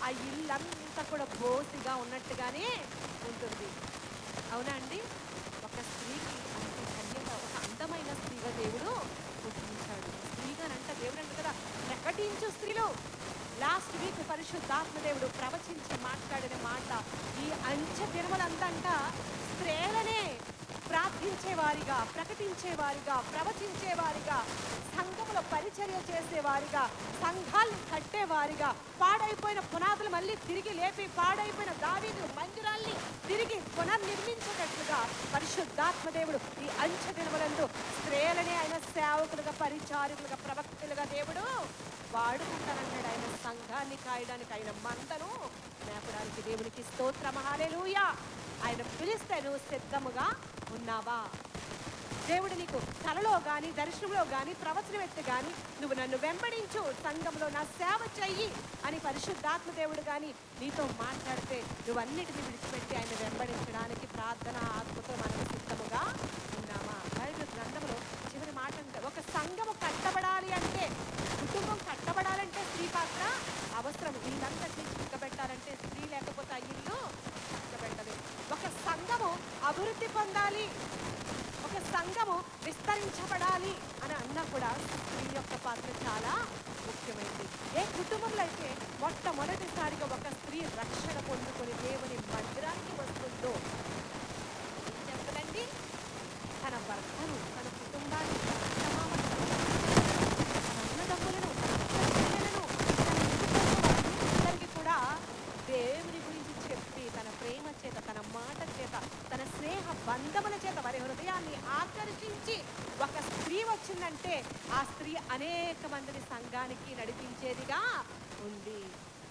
ఆ ఇల్లంతా కూడా బోసిగా ఉన్నట్టుగానే ఉంటుంది. అవునా అండి? ఒక స్త్రీకి అంత ధన్యంగా, ఒక అందమైన స్త్రీగా దేవుడు పుట్టించాడు. స్త్రీగానంట దేవుడు అంట కదా, ప్రకటించు స్త్రీలు. లాస్ట్ వీక్ పరిశుద్ధాత్మ దేవుడు ప్రవచించి మాట్లాడిన మాట, ఈ అంచె దినములందంట స్త్రీలనే ప్రార్థించేవారిగా, ప్రకటించేవారిగా, ప్రవచించేవారిగా, సంఘములో పరిచర్య చేసేవారిగా, సంఘాలను కట్టేవారిగా, పాడైపోయిన పునాదులు మళ్ళీ తిరిగి లేపి పాడైపోయిన దావీదు మందిరాల్ని తిరిగి పునర్నిర్మించేటట్లుగా పరిశుద్ధాత్మ దేవుడు ఈ అంచె దినములందు స్త్రీలనే ఆయన సేవకులుగా, పరిచారకులుగా, ప్రవక్తలుగా దేవుడు వాడుకుంటానన్నాడు. ఆయన సంఘాన్ని కాయడానికి, ఆయన మందను మేపడానికి. దేవునికి స్తోత్రం, హల్లెలూయా. ఆయన పిలిస్తే నువ్వు సిద్ధముగా ఉన్నావా? దేవుడు నీకు కలలో కానీ, దర్శనంలో కానీ, ప్రవచనం ఎత్తి కానీ, నువ్వు నన్ను వెంబడించు, సంఘంలో నా సేవ చెయ్యి అని పరిశుద్ధాత్మ దేవుడు కానీ నీతో మాట్లాడితే నువ్వన్నిటిని విడిచిపెట్టి ఆయన వెంబడించడానికి ప్రార్థన ఆత్మతో మనం సిద్ధముగా ఉన్నామా? బైబిల్ గ్రంథంలో చివరి మాట అంటే, ఒక సంఘము కట్టబడాలి అంటే, కుటుంబం కట్టబడాలంటే స్త్రీ పాత్ర అవసరం. ఇల్లంతటినీ చిక్కబెట్టాలంటే స్త్రీ లేకపోతే ఆ ఇల్లు చిక్కబెట్టదు. ఒక సంఘము అభివృద్ధి పొందాలి, ఒక సంఘము విస్తరించబడాలి అని అన్నా కూడా స్త్రీ యొక్క పాత్ర చాలా ముఖ్యమైనది. ఏ కుటుంబంలో అయితే మొట్టమొదటిసారిగా ఒక స్త్రీ రక్షణ పొందుకొని దేవుని మందిరానికి వస్తుందో ఏం చెప్తుందండి? తన భర్తను, తన కుటుంబాన్ని, అన్నదమ్ములను, పిల్లలను, అందరికీ కూడా దేవుని గురించి చెప్పి తన ప్రేమ చేత, తన మాట చేత, తన స్నేహ బంధముల చేత వారి హృదయాన్ని ఆకర్షించి ఒక స్త్రీ వచ్చిందంటే ఆ స్త్రీ అనేక మందిని సంఘానికి నడిపించేదిగా ఉంది.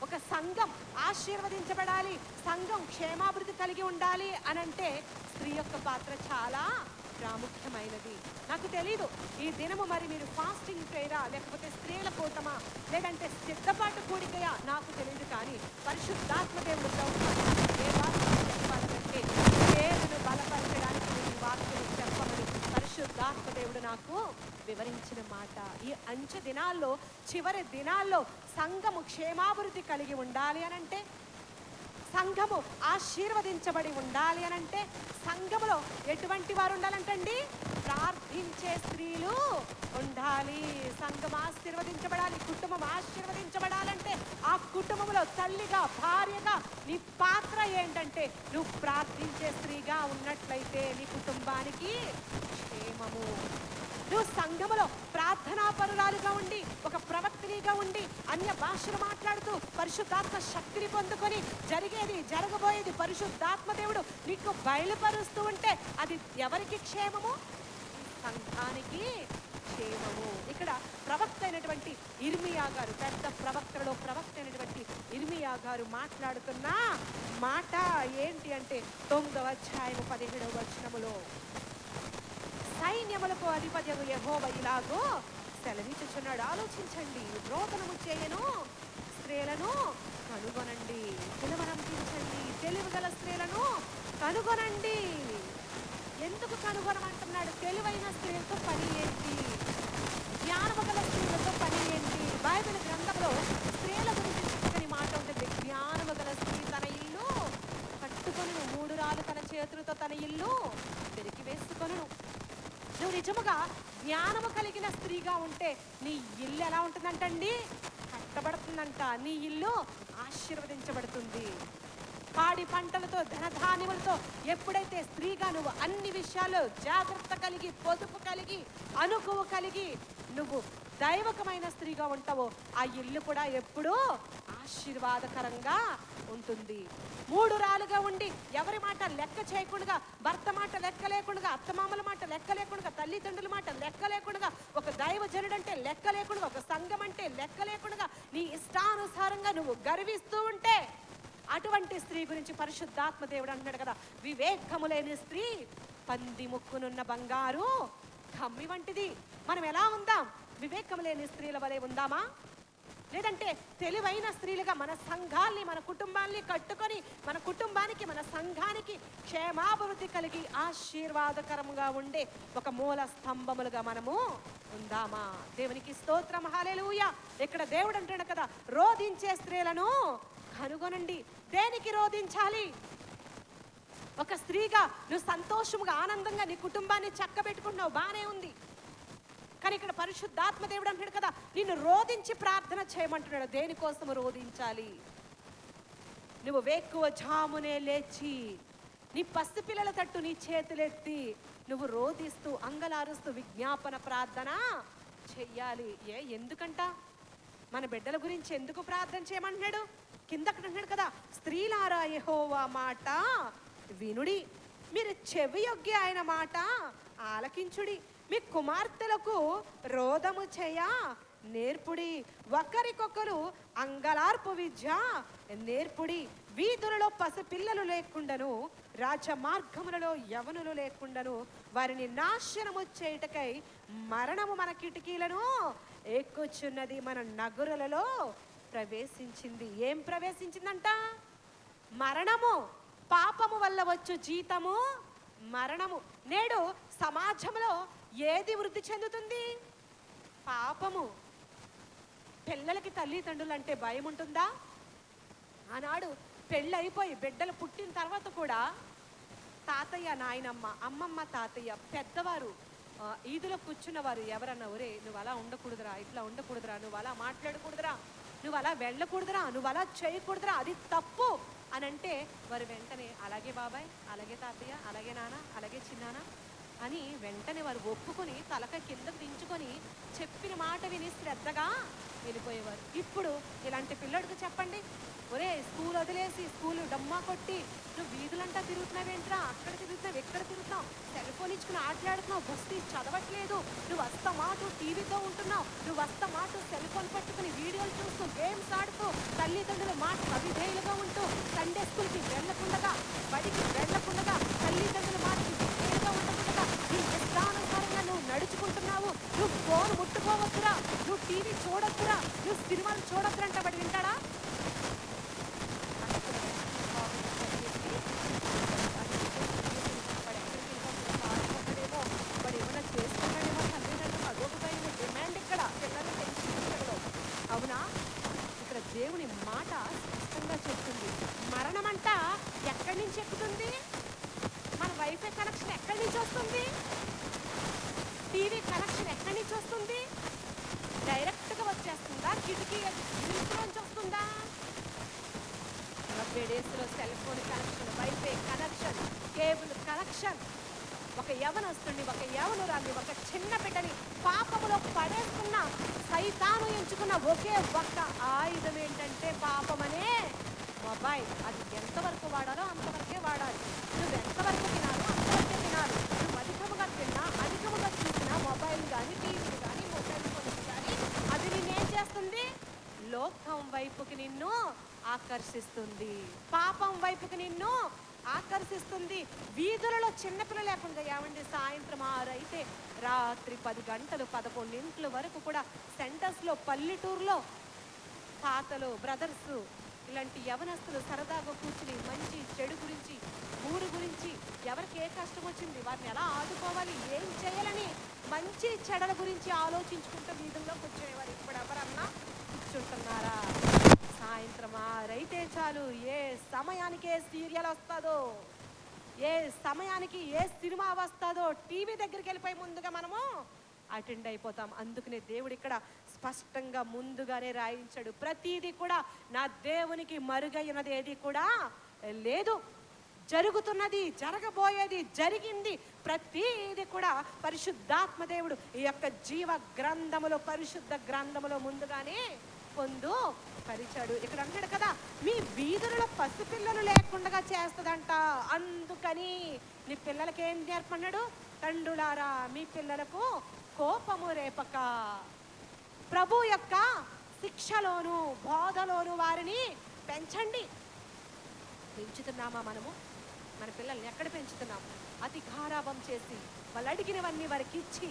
ఒక సంఘం ఆశీర్వదించబడాలి, సంఘం క్షేమాభివృద్ధి కలిగి ఉండాలి అనంటే స్త్రీ యొక్క పాత్ర చాలా ప్రాముఖ్యమైనది. నాకు తెలీదు ఈ దినము మరి మీరు ఫాస్టింగ్ ప్రేయరా, లేకపోతే స్త్రీల కూటమా, లేదంటే సిద్ధపాటు కూడికయా, నాకు తెలియదు. కానీ పరిశుద్ధాత్మ దేవుడు ఏ వాక్యం చెప్పాలంటే దేవుని బలపరచడానికి ఈ వాక్యం చెప్పమని పరిశుద్ధాత్మ దేవుడు నాకు వివరించిన మాట. ఈ అంచె దినాల్లో, చివరి దినాల్లో సంఘము క్షేమాభివృద్ధి కలిగి ఉండాలి అనంటే, సంఘము ఆశీర్వదించబడి ఉండాలి అనంటే, సంఘములో ఎటువంటి వారు ఉండాలంటండి? ప్రార్థించే స్త్రీలు ఉండాలి. సంఘం ఆశీర్వదించబడాలి, కుటుంబం ఆశీర్వదించబడాలంటే ఆ కుటుంబంలో తల్లిగా, భార్యగా నీ పాత్ర ఏంటంటే నువ్వు ప్రార్థించే స్త్రీగా ఉన్నట్లయితే నీ కుటుంబానికి క్షేమము. నువ్వు సంఘములో ప్రార్థనాపరురాలుగా ఉండి, ఒక ప్రవక్తనిగా ఉండి, అన్య భాషలు మాట్లాడుతూ పరిశుద్ధాత్మ శక్తిని పొందుకొని జరిగేది, జరగబోయేది పరిశుద్ధాత్మ దేవుడు నీకు బయలుపరుస్తూ ఉంటే అది ఎవరికి క్షేమము? సంఘానికి క్షేమము. ఇక్కడ ప్రవక్త అయినటువంటి ఇర్మియా గారు, పెద్ద ప్రవక్తలలో ప్రవక్త అయినటువంటి ఇర్మియా గారు మాట్లాడుతున్న మాట ఏంటి అంటే 9వ అధ్యాయము 17వ వచనములో, సైన్యములకు అధిపతియగు యెహోవా ఇలాగో సెలవిచ్చుచున్నాడు. ఆలోచించండి. రోదనము చేయను స్త్రీలను కనుగొనండి, పిలువనంపించండి, తెలివిగల స్త్రీలను కనుగొనండి. ఎందుకు కనుగొనమంటున్నాడు? తెలివైన స్త్రీలతో పని ఏంటి? జ్ఞానము గల స్త్రీలతో పని ఏంటి? బైబిల్ గ్రంథంలో స్త్రీల గురించి చక్కని మాట ఉంటుంది. జ్ఞానము గల స్త్రీ తన ఇల్లు కట్టుకొను, 3 రాళ్ళు తన చేతులతో తన ఇల్లు పెరికి వేసుకొను. నువ్వు నిజముగా జ్ఞానము కలిగిన స్త్రీగా ఉంటే నీ ఇల్లు ఎలా ఉంటుందంటండి? కట్టబడుతుందంట. నీ ఇల్లు ఆశీర్వదించబడుతుంది. పాడి పంటలతో, ధనధాన్యములతో ఎప్పుడైతే స్త్రీగా నువ్వు అన్ని విషయాల్లో జాగ్రత్త కలిగి, పొదుపు కలిగి, అనుకువ కలిగి నువ్వు దైవకమైన స్త్రీగా ఉంటావో ఆ ఇల్లు కూడా ఎప్పుడూ ఆశీర్వాదకరంగా ఉంటుంది. 3 రాలుగా ఉండి ఎవరి మాట లెక్క చేయకుండా, భర్త మాట లెక్క లేకుండా, అత్తమామల మాట లెక్క లేకుండా, తల్లిదండ్రుల మాట లెక్క లేకుండా, ఒక దైవజనుడు అంటే లెక్క లేకుండా, ఒక సంఘం అంటే లెక్క లేకుండా నీ ఇష్టానుసారంగా నువ్వు గర్విస్తూ ఉంటే అటువంటి స్త్రీ గురించి పరిశుద్ధాత్మ దేవుడు అంటున్నాడు కదా, వివేకము లేని స్త్రీ పంది ముక్కునున్న బంగారు కమ్మి వంటిది. మనం ఎలా ఉందాం? వివేకము లేని స్త్రీల వలె ఉందామా? లేదంటే తెలివైన స్త్రీలుగా మన సంఘాల్ని, మన కుటుంబాన్ని కట్టుకొని, మన కుటుంబానికి, మన సంఘానికి క్షేమాభివృద్ధి కలిగి ఆశీర్వాదకరంగా ఉండే ఒక మూల స్తంభములుగా మనము ఉందామా? దేవునికి స్తోత్రం, హల్లెలూయా. ఇక్కడ దేవుడు అంటాడు కదా, రోధించే స్త్రీలను కనుగొనండి. దేనికి రోధించాలి? ఒక స్త్రీగా నువ్వు సంతోషముగా ఆనందంగా నీ కుటుంబాన్ని చక్కబెట్టుకుంటున్నావు, బానే ఉంది. కానీ ఇక్కడ పరిశుద్ధాత్మ దేవుడు అంటున్నాడు కదా, నిన్ను రోధించి ప్రార్థన చేయమంటున్నాడు. దేనికోసము రోధించాలి? నువ్వు వేకువ జామునే లేచి నీ పసిపిల్లల తట్టు నీ చేతులెత్తి నువ్వు రోధిస్తూ అంగలారుస్తూ విజ్ఞాపన ప్రార్థన చెయ్యాలి. ఎందుకంట? మన బిడ్డల గురించి ఎందుకు ప్రార్థన చేయమంటున్నాడు? కిందక్కడ అంటున్నాడు కదా, స్త్రీలారా యెహోవా మాట వినుడి, మీరు చెవియొగ్గి ఆయన మాట ఆలకించుడి, మీ కుమార్తెలకు రోదము చేయ నేర్పుడి, ఒకరికొకరు అంగలార్పు విద్య నేర్పుడి, వీధులలో పసిపిల్లలు లేకుండాను రాజమార్గములలో యవనులు లేకుండాను వారిని నాశనము చేయుటకై మరణము మన కిటికీలను ఎక్కుచున్నది, మన నగరులలో ప్రవేశించింది. ఏం ప్రవేశించిందంట? మరణము. పాపము వల్ల వచ్చు జీతము మరణము. నేడు సమాజంలో ఏది వృద్ధి చెందుతుంది? పాపము. పిల్లలకి తల్లిదండ్రులు అంటే భయం ఉంటుందా? ఆనాడు పెళ్ళైపోయి బిడ్డలు పుట్టిన తర్వాత కూడా తాతయ్య నాయనమ్మ, అమ్మమ్మ తాతయ్య, పెద్దవారు ఈదులో కూర్చున్నవారు ఎవరన్నా, ఒరే నువ్వు అలా ఉండకూడదురా, ఇట్లా ఉండకూడదురా, నువ్వు అలా మాట్లాడకూడదురా, నువ్వు అలా వెళ్ళకూడదురా, నువ్వు అలా చేయకూడదురా, అది తప్పు అని అంటే వారు వెంటనే అలాగే బాబాయ్, అలాగే తాతయ్య, అలాగే నాన్న, అలాగే చిన్నాన్న అని వెంటనే వారు ఒప్పుకొని తలక కిందకు దించుకొని చెప్పిన మాట విని శ్రద్ధగా వెళ్ళిపోయేవారు. ఇప్పుడు ఇలాంటి పిల్లడికి చెప్పండి, ఒరే స్కూల్ వదిలేసి స్కూల్ డమ్మా కొట్టి నువ్వు వీధులంటా తిరుగుతున్నావేంట్రా, అక్కడ తిరుగుతున్నావు, ఎక్కడ తిరుగుతున్నావు, సెల్ ఫోన్ ఇచ్చుకుని ఆటలాడుతున్నావు, బస్తీ చదవట్లేదు, నువ్వు అస్తమాటు టీవీతో ఉంటున్నావు, నువ్వు అస్తమాటు సెల్ ఫోన్ పట్టుకుని వీడియోలు చూస్తూ గేమ్స్ ఆడుతూ తల్లిదండ్రులు మాట అవిధేయులుగా ఉంటూ సండే స్కూల్కి వెళ్ళకుండా, బడికి వెళ్ళకుండా, తల్లిదండ్రుల మాటకి విధేయులుగా ఉండకుండా నీ ఇష్టానుసారంగా నువ్వు నడుచుకుంటున్నావు. నువ్వు ఫోన్ ముట్టుకోవద్దురా, నువ్వు టీవీ చూడొద్దురా, నువ్వు సినిమాలు చూడొద్దురా అంటే వాడు వింటాడా? వాడు ఏమైనా చేసుకున్నాడేమో తల్లిదండ్రులు అదొకటైన డిమాండ్ ఇక్కడ పిల్లల్ని పెంచుకుంటాడు. అవునా? ఇక్కడ దేవుని మాట స్పష్టంగా చెప్తుంది. మరణం అంట ఎక్కడి నుంచి ఎక్కుతుంది? మన వైఫై కనెక్షన్ ఎక్కడి నుంచి వస్తుంది? టీవీ కనెక్షన్ ఎక్కడి నుంచి వస్తుంది? డైరెక్ట్గా వచ్చేస్తుందా? కిటికీ నుంచి వస్తుందా? 90 డేస్లో cell phone connection, wifi connection, cable connection. ఒక యవనస్తుని, ఒక యవనురాన్ని, ఒక చిన్న బిడ్డని పాపములో పడేసుకున్న సైతాను ఎంచుకున్న ఒకే ఒక్క ఆయుధం ఏంటంటే పాపమనే మొబైల్. అది ఎంతవరకు వాడాలో అంతవరకే వాడాలి. నువ్వు ఎంతవరకు తినాలో అంతవరకే తినాలి. నువ్వు అధికముగా తిన్నా, అధికముగా చూసినా మొబైల్ కానీ, టీవీ కానీ, మొబైల్ ఫోన్స్ కానీ అది నిన్నేం చేస్తుంది? లోకం వైపుకి నిన్ను ఆకర్షిస్తుంది, పాపం వైపుకి నిన్ను ఆకర్షిస్తుంది. వీధులలో చిన్నపిల్లలు లేకుండా, ఏమండి సాయంత్రం 6 అయితే రాత్రి 10 గంటలు 11 వరకు కూడా సెంటర్స్లో, పల్లెటూరులో తాతలు, బ్రదర్స్, ఇలాంటి యవనస్తులు సరదాగా కూర్చుని మంచి చెడు గురించి, ఊరి గురించి, ఎవరికి ఏ కష్టం వచ్చింది, వారిని ఎలా ఆదుకోవాలి, ఏం చేయాలని మంచి చెడల గురించి ఆలోచించుకుంటూ వీధుల్లో కూర్చునేవారు. ఇప్పుడు ఎవరన్నా కూర్చుంటున్నారా? సాయంత్రం 6 అయితే చాలు, ఏ సమయానికి ఏ సీరియల్ వస్తుందో, ఏ సమయానికి ఏ సినిమా వస్తుందో టీవీ దగ్గరికి వెళ్ళిపోయి ముందుగా మనము అటెండ్ అయిపోతాం. అందుకనే దేవుడు ఇక్కడ స్పష్టంగా ముందుగానే రాయించాడు, ప్రతిదీ కూడా నా దేవునికి మరుగైనది ఏది కూడా లేదు. జరుగుతున్నది, జరగబోయేది, జరిగింది ప్రతిదీ కూడా పరిశుద్ధాత్మ దేవుడు ఈ యొక్క జీవ గ్రంథములో, పరిశుద్ధ గ్రంథములో ముందుగానే పొందు పరిచాడు. ఇక్కడ అంటాడు కదా, మీ వీధులలో పసిపిల్లలు లేకుండా చేస్తుందంట. అందుకని నీ పిల్లలకి ఏం నేర్పన్నాడు? తండ్రులారా మీ పిల్లలకు కోపము రేపక, ప్రభు యొక్క శిక్షలోను బోధలోను వారిని పెంచండి. పెంచుతున్నామా మనము? మన పిల్లల్ని ఎక్కడ పెంచుతున్నాము? అతి గారాబం చేసి వాళ్ళు అడిగినవన్నీ వారికి ఇచ్చి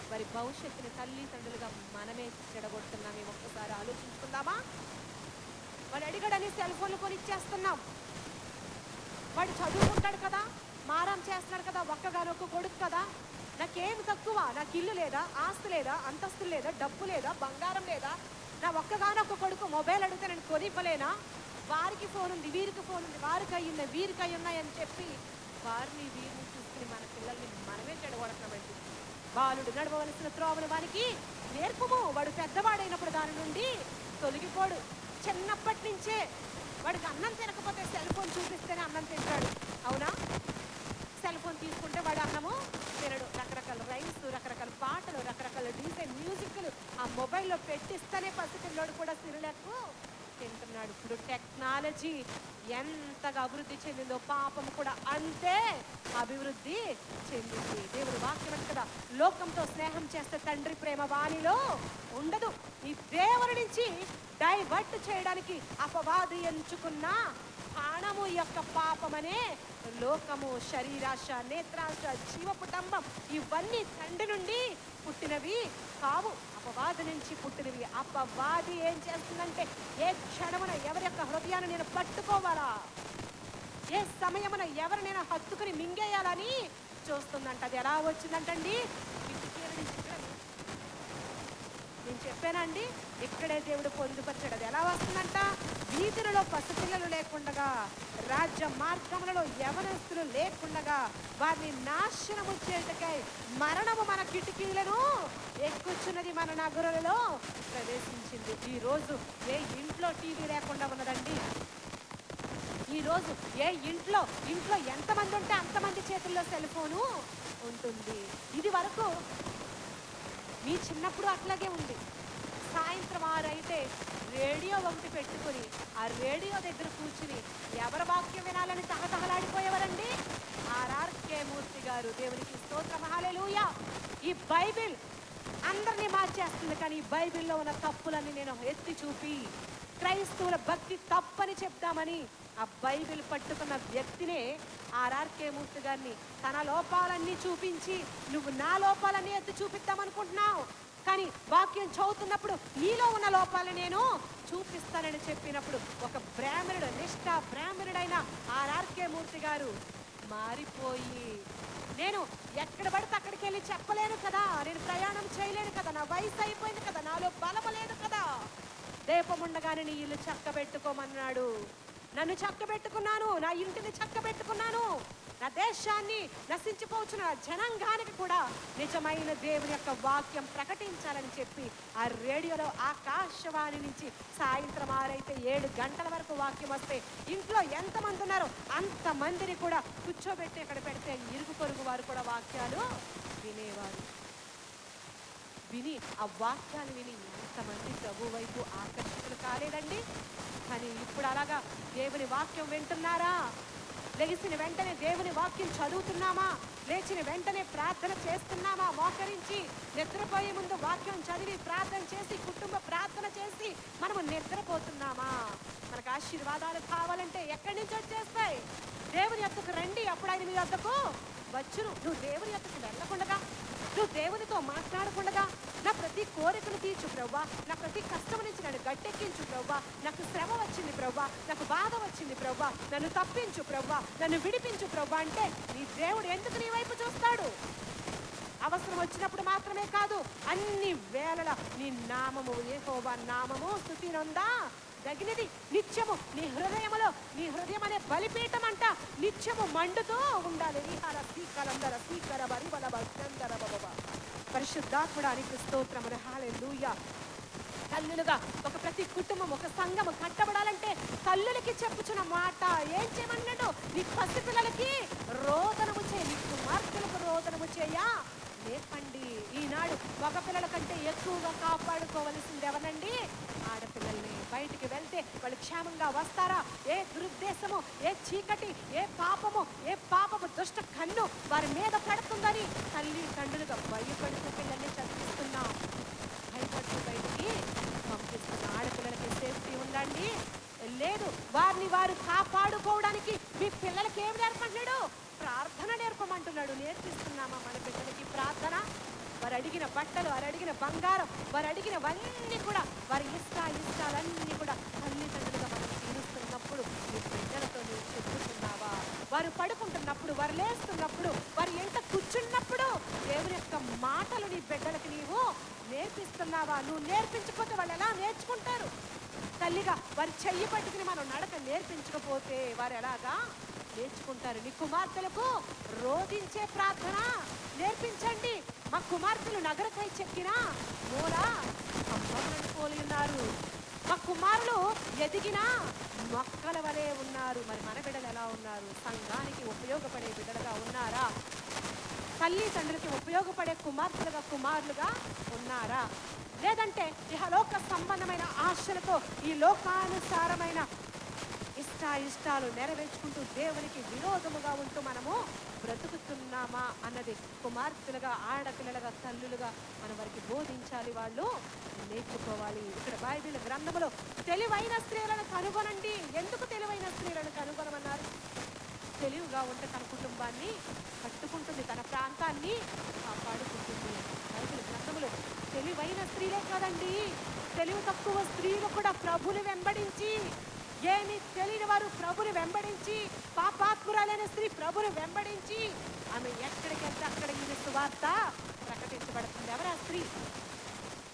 వారి భవిష్యత్తుని తల్లిదండ్రులుగా మనమే చెడగొడుతున్నాం. ఒక్కసారి ఆలోచించుకుందామా? వాడు అడిగాడని సెల్ ఫోన్లు కొనిచ్చేస్తున్నాం. వాడు చదువుకుంటాడు కదా, మారం చేస్తున్నాడు కదా, ఒక్కగానొక్క కొడుకు కదా, నాకేం తక్కువ? నాకు ఇల్లు లేదా, ఆస్తి లేదా, అంతస్తులు లేదా, డబ్బు లేదా, బంగారం లేదా, నా ఒక్కగానొక్క కొడుకు మొబైల్ అడిగితే నేను కొనివ్వలేనా? వారికి ఫోన్ ఉంది, వీరికి ఫోన్ ఉంది, వారికి అయ్యున్నాయి, వీరికి అయ్యున్నాయి అని చెప్పి వారిని వీరిని చూసుకుని మన పిల్లల్ని మనమే చెడగొడతామండి. బాలుడు నడవవలసిన త్రోవను వానికి నేర్పుము, వాడు పెద్దవాడైనప్పుడు దాని నుండి తొలగిపోడు. చిన్నప్పటి నుంచే వాడికి అన్నం తినకపోతే సెల్ ఫోన్ చూపిస్తేనే అన్నం తింటాడు, అవునా? సెల్ ఫోన్ తీసుకుంటే వాడు అన్నము తినడు. రకరకాల రైమ్స్, రకరకాల పాటలు, రకరకాల డీజే మ్యూజిక్లు ఆ మొబైల్లో పెట్టిస్తేనే పసిపిల్లోడు కూడా సిరులకు తింటున్నాడు. ఇప్పుడు టెక్నాలజీ ఎంతగా అభివృద్ధి చెందిందో పాపం కూడా అంతే అభివృద్ధి చెందింది. దేవుడు వాక్యం అంటే కదా, లోకంతో స్నేహం చేస్తే తండ్రి ప్రేమ వానిలో ఉండదు. ఈ దేవుని నుంచి డైవర్ట్ చేయడానికి అపవాది ఎంచుకున్న ప్రాణము యొక్క పాపమనే లోకము, శరీరాశ, నేత్రాశ, జీవపుటంబం ఇవన్నీ తండ్రి నుండి పుట్టినవి కావు, అపవాది నుంచి పుట్టినవి. అపవాది ఏం చేస్తుందంటే ఏ క్షణమున ఎవరి యొక్క హృదయాన్ని నేను పట్టుకోవాలా, ఏ సమయమున ఎవరు నేను హత్తుకుని మింగేయాలని చూస్తుందంట. అది ఎలా వచ్చిందంటండి? నేను చెప్పానండి, ఇక్కడే దేవుడు పొందుపరిచాడు. అది ఎలా వస్తుందంట? వీధులలో పసిపిల్లలు లేకుండగా, రాజ్య మార్గములలో యవనస్తులు లేకుండగా వారిని నాశనము చేయుటకై మరణము మన కిటికీలను ఎక్కుచున్నది, మన నగరులలో ప్రవేశించింది. ఈరోజు ఏ ఇంట్లో టీవీ లేకుండా ఉన్నదండి? ఈరోజు ఏ ఇంట్లో ఎంతమంది ఉంటే అంతమంది చేతుల్లో సెల్ ఫోను ఉంటుంది. ఇది వరకు మీ చిన్నప్పుడు అట్లాగే ఉంది. సాయంత్రం 6 అయితే రేడియో ఒకటి పెట్టుకుని ఆ రేడియో దగ్గర కూర్చుని ఎవరి వాక్యం వినాలని తహతహలాడిపోయేవారండి? ఆర్ఆర్కే మూర్తి గారు. దేవునికి స్తోత్రం, హల్లెలూయా. ఈ బైబిల్ అందరినీ మార్చేస్తుంది, కానీ ఈ బైబిల్లో ఉన్న తప్పులన్నీ నేను ఎత్తి చూపి క్రైస్తవుల భక్తి తప్పని చెప్తామని ఆ బైబిల్ పట్టుకున్న వ్యక్తినే ఆర్ఆర్కే మూర్తి గారిని తన లోపాలన్నీ చూపించి నువ్వు నా లోపాలన్నీ ఎత్తి చూపిద్దామనుకుంటున్నావు, కానీ వాక్యం చదువుతున్నప్పుడు నీలో ఉన్న లోపాలు నేను చూపిస్తానని చెప్పినప్పుడు ఒక బ్రాహ్మణుడు, నిష్ఠా బ్రాహ్మణుడైన ఆర్ఆర్కే మూర్తి గారు మారిపోయి, నేను ఎక్కడ పడితే అక్కడికి వెళ్ళి చెప్పలేను కదా, నేను ప్రయాణం చేయలేను కదా, నా వయసు అయిపోయింది కదా, నాలో బలము లేదు కదా, దీపముండగానే నీ ఇల్లు చక్కబెట్టుకోమన్నాడు. నన్ను చక్కబెట్టుకున్నాను, నా ఇంటిని చక్కబెట్టుకున్నాను, నా దేశాన్ని నశించిపోచున్న జనాంగానికి కూడా నిజమైన దేవుని యొక్క వాక్యం ప్రకటించాలని చెప్పి ఆ రేడియోలో ఆకాశవాణి నుంచి సాయంత్రం 6 అయితే 7 గంటల వరకు వాక్యం వస్తే ఇంట్లో ఎంతమంది ఉన్నారో అంతమందిని కూడా కూర్చోబెట్టి అక్కడ పెడితే ఇరుగు పొరుగు వారు కూడా వాక్యాలు వినేవారు. విని ఆ వాక్యాలు విని ఎంతమంది ప్రభు వైపు ఆకర్షితులు కాలేదండి? కానీ ఇప్పుడు అలాగా దేవుని వాక్యం వింటున్నారా? లెగిసిన వెంటనే దేవుని వాక్యం చదువుతున్నామా? లేచిన వెంటనే ప్రార్థన చేస్తున్నామా? మోకరించి నిద్రపోయే ముందు వాక్యం చదివి ప్రార్థన చేసి కుటుంబ ప్రార్థన చేసి మనము నిద్రపోతున్నామా? మనకు ఆశీర్వాదాలు కావాలంటే ఎక్కడి నుంచి వచ్చేస్తాయి? దేవుని యొద్దకు రండి, అప్పుడు ఆయన మీ యొద్దకు వచ్చును. నువ్వు దేవుని యొద్దకు వెళ్ళకుండగా, నువ్వు దేవునితో మాట్లాడకుండగా నా ప్రతి కోరికను తీర్చు ప్రభువా, నా ప్రతి కష్టం నుంచి నన్ను గట్టెక్కించు ప్రభువా, నాకు శ్రమ వచ్చింది ప్రభువా, నాకు బాధ వచ్చింది ప్రభువా, నన్ను తప్పించు ప్రభువా, నన్ను విడిపించు ప్రభువా అంటే నీ దేవుడు ఎందుకు నీ వైపు చూస్తాడు? అవసరం వచ్చినప్పుడు మాత్రమే కాదు, అన్ని వేళల నీ నామము, యెహోవా నామము స్తుతినందా తగినది. నిత్యము నీ హృదయములో, నీ హృదయం అనే బలిపీఠం అంట నిత్యము మండుతూ ఉండాలి. పరిశుద్ధాత్ముడానికి స్తోత్రములు, హల్లెలూయా. తల్లులుగా ఒక ప్రతి కుటుంబం, ఒక సంఘము కట్టబడాలంటే తల్లులకి చెప్పుచున్న మాట ఏం చేయమన్నాడు? నీ పసిపిల్లలకి రోదనము చేయి, నీ కుమార్తెలకు రోదనము చేయా నేర్పండి. ఈనాడు మగ పిల్లల కంటే ఎక్కువగా కాపాడుకోవలసింది ఎవరండి? ఆడపిల్లల్ని. బయటికి వెళ్తే వాళ్ళు క్షేమంగా వస్తారా? ఏ దురుద్దేశము, ఏ చీకటి, ఏ పాపము దుష్ట కన్ను వారి మీద పడుతుందని తల్లి తండ్రులుగా భయపడుతూ పిల్లల్ని చదివిస్తున్నాం, భయపడుతూ బయటికి పంపిస్తున్న ఆడపిల్లలకి సేఫ్టీ ఉందండి? లేదు. వారిని వారు కాపాడుకోవడానికి మీ పిల్లలకి ఏం నేర్పంటున్నాడు? ప్రార్థన నేర్పమంటున్నాడు. నేర్పిస్తున్నామా మన బిడ్డలకి ప్రార్థన? వారు అడిగిన బట్టలు, వారు అడిగిన బంగారం, వారు అడిగినవన్నీ కూడా, వారి ఇష్టాలన్నీ కూడా తల్లిదండ్రులుగా మనం తీరుస్తున్నప్పుడు మీ బిడ్డలతో నువ్వు చెప్పుతున్నావా? వారు పడుకుంటున్నప్పుడు, వారు లేస్తున్నప్పుడు, వారు ఎంత కూర్చున్నప్పుడు దేవుని యొక్క మాటలు నీ బిడ్డలకి నీవు నేర్పిస్తున్నావా? నువ్వు నేర్పించకపోతే వాళ్ళు ఎలా నేర్చుకుంటారు? తల్లిగా వారి చెయ్యి పట్టుకుని మనం నడక నేర్పించకపోతే వారు ఎలాగా నేర్చుకుంటారు? నీ కుమార్తెలకు రోధించే ప్రార్థన నేర్పించండి. మా కుమార్తెలు నగరకై చెక్కిన మూల స్తంభములను పోలి ఉన్నారు. మా కుమారులు ఎదిగిన మొక్కల వలె ఉన్నారు. మరి మన బిడ్డలు ఎలా ఉన్నారు? సంఘానికి ఉపయోగపడే బిడ్డలుగా ఉన్నారా? తల్లి తండ్రికి ఉపయోగపడే కుమార్తెలుగా కుమారులుగా ఉన్నారా? లేదంటే ఇహలోక సంబంధమైన ఆశలతో ఈ లోకానుసారమైన ఇష్టాలు నెరవేర్చుకుంటూ దేవునికి విరోధముగా ఉంటూ మనము బ్రతుకుతున్నామా అన్నది కుమార్తెలుగా, ఆడపిల్లలుగా, తల్లులుగా మనం వారికి బోధించాలి. వాళ్ళు నేర్చుకోవాలి. ఇక్కడ బైబిల్ గ్రంథములో తెలివైన స్త్రీలను కనుగొనండి. ఎందుకు తెలివైన స్త్రీలను కనుగొనమన్నారు? తెలివిగా ఉంటే తన కుటుంబాన్ని కట్టుకుంటుంది, తన ప్రాంతాన్ని కాపాడుకుంటుంది. బైబిల్ గ్రంథములో తెలివైన స్త్రీలే కాదండి, తెలివి తక్కువ స్త్రీలు కూడా ప్రభుని వెంబడించి, ఏమి తెలియని వారు ప్రభుని వెంబడించి, పాపాత్మురాలైన స్త్రీ ప్రభుని వెంబడించి ఆమె ఎక్కడికి వెళ్తే అక్కడ ఈ సువార్త ప్రకటించబడుతుంది. ఎవరా స్త్రీ?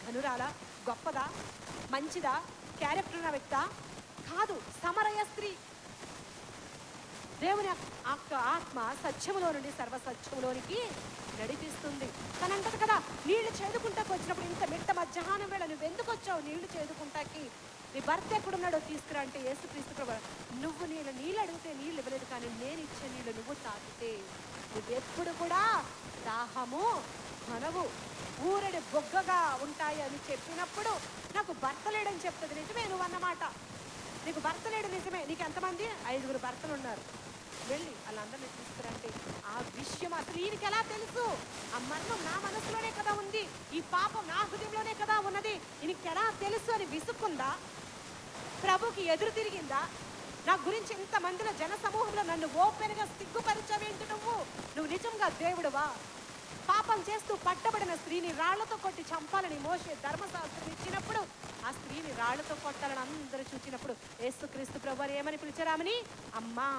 ధనురాలా? గొప్పదా? మంచిదా? క్యారెక్టర్ ఉన్న వ్యక్త? కాదు, సమరయ స్త్రీ. దేవుని ఆత్మ సత్యములో నుండి సర్వసత్యములోనికి నడిపిస్తుంది. తనంటది కదా, నీళ్లు చేదుకుంటాకి వచ్చినప్పుడు ఇంత మిట్ట మధ్యాహ్నం వేళ నువ్వు ఎందుకు వచ్చావు నీళ్లు చేదుకుంటాకి? నీ భర్త ఎక్కడున్నాడో తీసుకురా అంటే యేసుక్రీస్తు ప్రభు, నువ్వు నీళ్ళు అడిగితే నీళ్ళు ఇవ్వలేదు, కానీ నేను ఇచ్చే నీళ్ళు నువ్వు తాకితే నువ్వెప్పుడు కూడా దాహము మనవు, ఊరడి బొగ్గగా ఉంటాయి అని చెప్పినప్పుడు నాకు భర్త లేడని చెప్తుంది. నిజమే నువ్వు అన్నమాట. నీకు భర్త లేడు నిజమే. నీకు ఎంతమంది? 5 భర్తలు ఉన్నారు. వెళ్ళి వాళ్ళందరినీ తీసుకురంటే ఆ విషయం అసలు ఈయనకి ఎలా తెలుసు? ఆ మరణం నా మనసులోనే కదా ఉంది, ఈ పాపం నా హృదయంలోనే కదా ఉన్నది, ఈయనకి ఎలా తెలుసు అని విసుక్కుందా? ప్రభుకి ఎదురు తిరిగిందా? నా గురించి ఇంతమందిలో జన సమూహంలో నన్ను ఓపెన్గా సిగ్గుపరిచవేంటి? నువ్వు నిజంగా దేవుడువా? పాపం చేస్తూ పట్టబడిన స్త్రీని రాళ్లతో కొట్టి చంపాలని మోషే ధర్మశాస్త్రం ఇచ్చినప్పుడు ఆ స్త్రీని రాళ్లతో కొట్టాలని అందరూ చూచినప్పుడు యేసుక్రీస్తు ప్రభువారు ఏమని పిలిచారామని? అమ్మా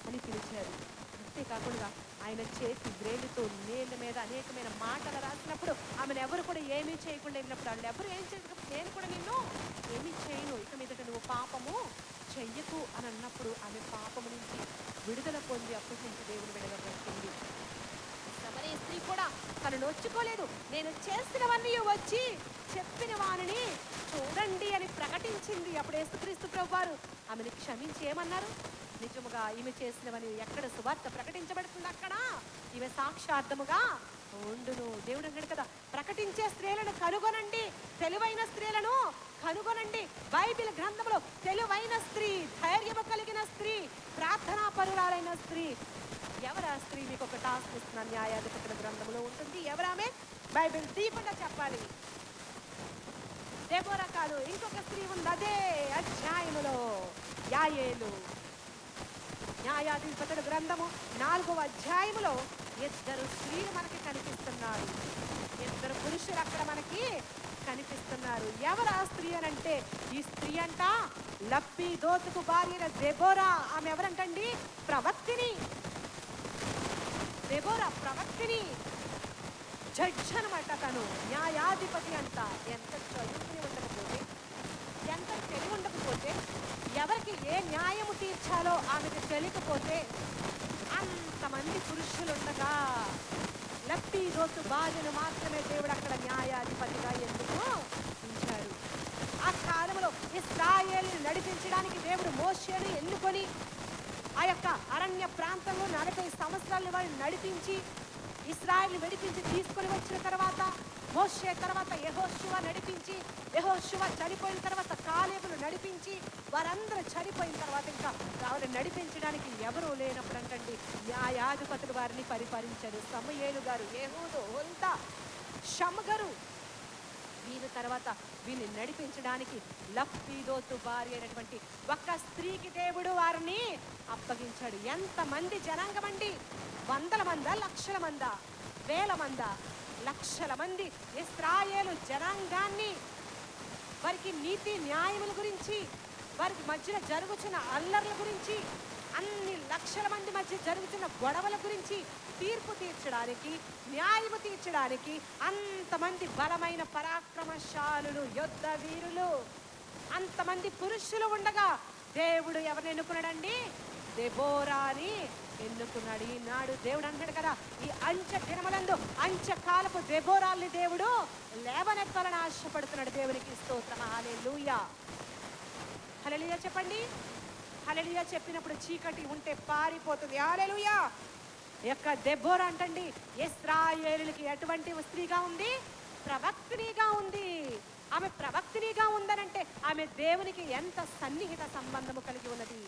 అని పిలిచారు. అంతేకాకుండా ఆయన చేతి వ్రేలితో నేల మీద అనేకమైన మాటలు రాసినప్పుడు ఆమెను ఎవరు కూడా ఏమీ చేయకుండా వెళ్ళినప్పుడు వాళ్ళు ఎవరు ఏం చేయకపోతే నేను కూడా నిన్ను ఏమీ చేయను, ఇక మీదట నువ్వు పాపము చెయ్యకు అని అన్నప్పుడు ఆమె పాపము నుంచి విడుదల పొంది అప్పటి నుంచి దేవుని విడగబడుతుంది. సమరయ స్త్రీ కూడా తను నొచ్చుకోలేదు. నేను చేసినవన్నీ వచ్చి చెప్పిన వారిని చూడండి అని ప్రకటించింది. అప్పుడు యేసుక్రీస్తు ప్రభువారు ఆమెను క్షమించి ఏమన్నారు? నిజముగా ఈమె చేసినవని ఎక్కడ సువార్త ప్రకటించబడుతుంది అక్కడ ఈమె సాక్షార్థముగా ఉండును. దేవుడు అన్నాడు కదా, ప్రకటించే స్త్రీలను కనుగొనండి, తెలివైన స్త్రీలను కనుగొనండి. బైబిల్ గ్రంథంలో తెలివైన స్త్రీ, ధైర్యము కలిగిన స్త్రీ, ప్రార్థనా పరురాలైన స్త్రీ ఎవరా స్త్రీ? మీకు ఒక టాస్క్ ఇస్తున్నాను, న్యాయాధిపతుల గ్రంథంలో ఉంటుంది. ఎవరామె? బైబిల్ తీయకుండా చెప్పాలి. దెబోరా కాదు, ఇంకొక స్త్రీ ఉంది అదే అధ్యాయములో, యాయేలు. న్యాయాధిపతుల గ్రంథము 4వ అధ్యాయములో 2 స్త్రీలు మనకి కనిపిస్తున్నారు. 2 పురుషులు అక్కడ మనకి కనిపిస్తున్నారు. ఎవరు ఆ స్త్రీ అని అంటే, ఈ స్త్రీ అంట లప్పి దోతుకు భార్య దెబోరా. ఆమె ఎవరంటండి? ప్రవక్తిని. దెబోరా ప్రవక్తిని, జడ్జ్ అనమాట. తను న్యాయాధిపతి అంట. ఎంత చదువుకుని ఉండకపోతే, ఎంత తెలివి ఉండకపోతే, ఎవరికి ఏ న్యాయము తీర్చాలో ఆమెకు తెలియకపోతే, అంతమంది పురుషులుండగా లప్పి దోతు భార్యను మాత్రమే దేవుడు అక్కడ న్యాయాధిపతిగా ఎందుకు ఉంచారు? ఆ కాలంలో ఇశ్రాయేలును నడిపించడానికి దేవుడు మోషేను ఎన్నుకొని ఆ యొక్క అరణ్య ప్రాంతంలో 40 సంవత్సరాలు వాళ్ళు నడిపించి ఇశ్రాయేలును విడిపించి తీసుకొని వచ్చిన తర్వాత, మోషే తర్వాత యెహోషువ నడిపించి, యెహోషువ చనిపోయిన తర్వాత కాలేబును నడిపించి, వారందరూ చనిపోయిన తర్వాత ఇంకా వారిని నడిపించడానికి ఎవరూ లేనప్పుడు అంటండి న్యాయాధిపతులు వారిని పరిపాలించారు. సమూయేలు గారు, యెహూదు, హుల్దా, షమగరు. వీరి తర్వాత వీరిని నడిపించడానికి లప్పీదోతు భార్య అయినటువంటి ఒక స్త్రీకి దేవుడు వారిని అప్పగించాడు. ఎంతమంది జనాంగం అండి? 100 మందా? లక్షల మందా? వేల మందా? లక్షల మంది ఇశ్రాయేలు జనాంగాన్ని, వారికి నీతి న్యాయముల గురించి, వారికి మధ్యన జరుగుతున్న అల్లర్ల గురించి, అన్ని లక్షల మంది మధ్య జరుగుతున్న గొడవల గురించి తీర్పు తీర్చడానికి, న్యాయము తీర్చడానికి అంతమంది బలమైన పరాక్రమశాలులు, యుద్ధ వీరులు అంతమంది పురుషులు ఉండగా దేవుడు ఎవరిని ఎన్నుకున్నాడండి? దెబోరాని ఎన్నుకున్నాడు. ఈనాడు దేవుడు అంటాడు కదా, ఈ అంచె దినములందు అంచె కాలపు దెబోరాల్ని దేవుడు లేవనెత్తాలని ఆశపడుతున్నాడు. దేవునికి స్తోత్రం. హల్లెలూయా, హల్లెలూయా చెప్పండి. హల్లెలూయా చెప్పినప్పుడు చీకటి ఉంటే పారిపోతుంది. హల్లెలూయా. యొక్క దెబోరా అంటండి ఇశ్రాయేలులకి ఎటువంటి స్త్రీగా ఉంది? ప్రవక్తినిగా ఉంది. ఆమె ప్రవక్తినిగా ఉందనంటే ఆమె దేవునికి ఎంత సన్నిహిత సంబంధము కలిగి ఉన్నది.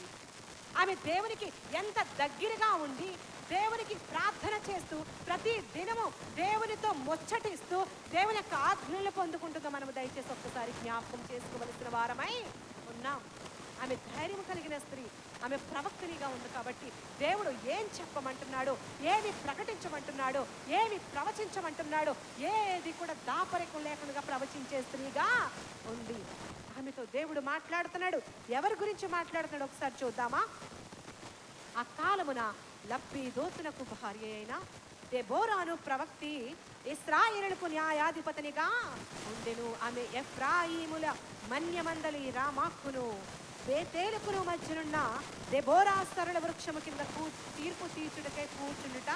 ఆమె దేవునికి ఎంత దగ్గరగా ఉండి దేవునికి ప్రార్థన చేస్తూ ప్రతి దినము దేవునితో ముచ్చటిస్తూ దేవుని యొక్క ఆజ్ఞలు పొందుకుంటుందో మనము దయచేసి ఒక్కసారి జ్ఞాపకం చేసుకోవలసిన వారమై ఉన్నాం. ఆమె ధైర్యం కలిగిన స్త్రీ, ఆమె ప్రవక్తనిగా ఉంది కాబట్టి దేవుడు ఏం చెప్పమంటున్నాడో, ఏమి ప్రకటించమంటున్నాడో, ఏమి ప్రవచించమంటున్నాడో ఏది కూడా దాపరికం లేకుండా ప్రవచించే స్త్రీగా ఉంది. ఆమెతో దేవుడు మాట్లాడుతున్నాడు. ఎవరి గురించి మాట్లాడుతున్నాడు ఒకసారి చూద్దామా? ఆ కాలమున లబ్బీదోతునకు భార్య అయిన దెబోరాను ప్రవక్తి ఇశ్రాయేలులకు న్యాయాధిపతినిగా ఉండెను. ఆమె ఎఫ్రాయిముల మన్యమందలి రామాక్కును బేతేలుకును మధ్యనున్న దెబోరా సరళ వృక్షము కింద తీర్పు తీర్చుటకై కూర్చుండుట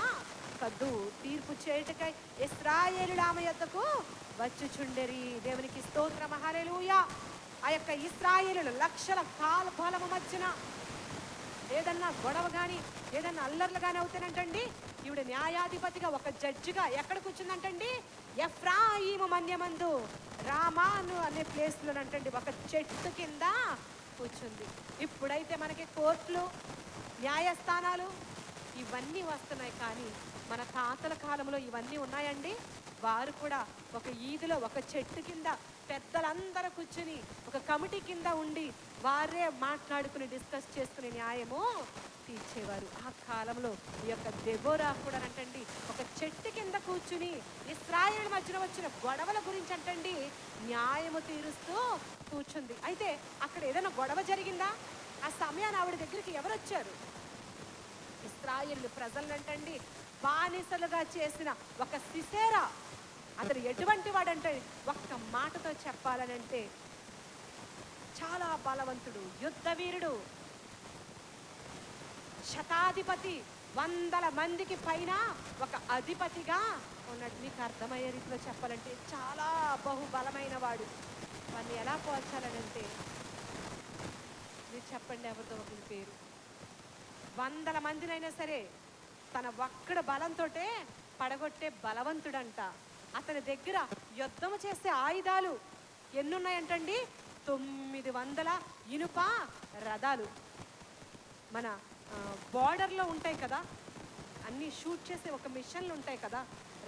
కద్దు. తీర్పు చేయుటకై ఇశ్రాయేలుల ఆమె యొద్దకు వచ్చుచుండెరి. దేవునికి స్తోత్రం. హల్లెలూయా. ఆ యొక్క ఇశ్రాయేలులు లక్షల కాల బలము మధ్యన ఏదన్నా గొడవ కానీ ఏదన్నా అల్లర్లు కానీ అవుతానంటండి, ఈవిడ న్యాయాధిపతిగా ఒక జడ్జిగా ఎక్కడ కూర్చుందంటండి? ఎఫ్రాయిము మన్యమందు రామాను అనే ప్లేస్లోనంటండి ఒక చెట్టు కింద కూర్చుంది. ఇప్పుడైతే మనకి కోర్టులు, న్యాయస్థానాలు ఇవన్నీ వస్తున్నాయి, కానీ మన తాతల కాలంలో ఇవన్నీ ఉన్నాయండి? వారు కూడా ఒక ఈదిలో ఒక చెట్టు కింద పెద్దలందరూ కూర్చుని ఒక కమిటీ కింద ఉండి వారే మాట్లాడుకుని డిస్కస్ చేసుకునే న్యాయము తీర్చేవారు. ఆ కాలంలో ఈ యొక్క దెబోరా కూడా అంటండి ఒక చెట్టు కింద కూర్చుని ఇశ్రాయేలు మధ్యన వచ్చిన గొడవల గురించి అంటండి న్యాయము తీరుస్తూ కూర్చుంది. అయితే అక్కడ ఏదైనా గొడవ జరిగిందా? ఆ సమయాన్ని ఆవిడ దగ్గరికి ఎవరు వచ్చారు? ఇశ్రాయేలు ప్రజలంటండి బానిసలుగా చేసిన ఒక సిసేరా. అతడు ఎటువంటి వాడంటే ఒక్క మాటతో చెప్పాలనంటే చాలా బలవంతుడు, యుద్ధ వీరుడు, శతాధిపతి, 100 మందికి పైన ఒక అధిపతిగా ఉన్నాడు. మీకు అర్థమయ్యే రీతిలో చెప్పాలంటే చాలా బహుబలమైన వాడు. వాడిని ఎలా పోల్చాలనంటే మీరు చెప్పండి ఎవరితో ఒకరి పేరు. 100 మందినైనా సరే తన ఒక్కడ బలంతో పడగొట్టే బలవంతుడంట. అతని దగ్గర యుద్ధము చేసే ఆయుధాలు ఎన్నున్నాయంటండి? 900 ఇనుప రథాలు. మన బార్డర్లో ఉంటాయి కదా, అన్నీ షూట్ చేసే ఒక మిషన్లు ఉంటాయి కదా,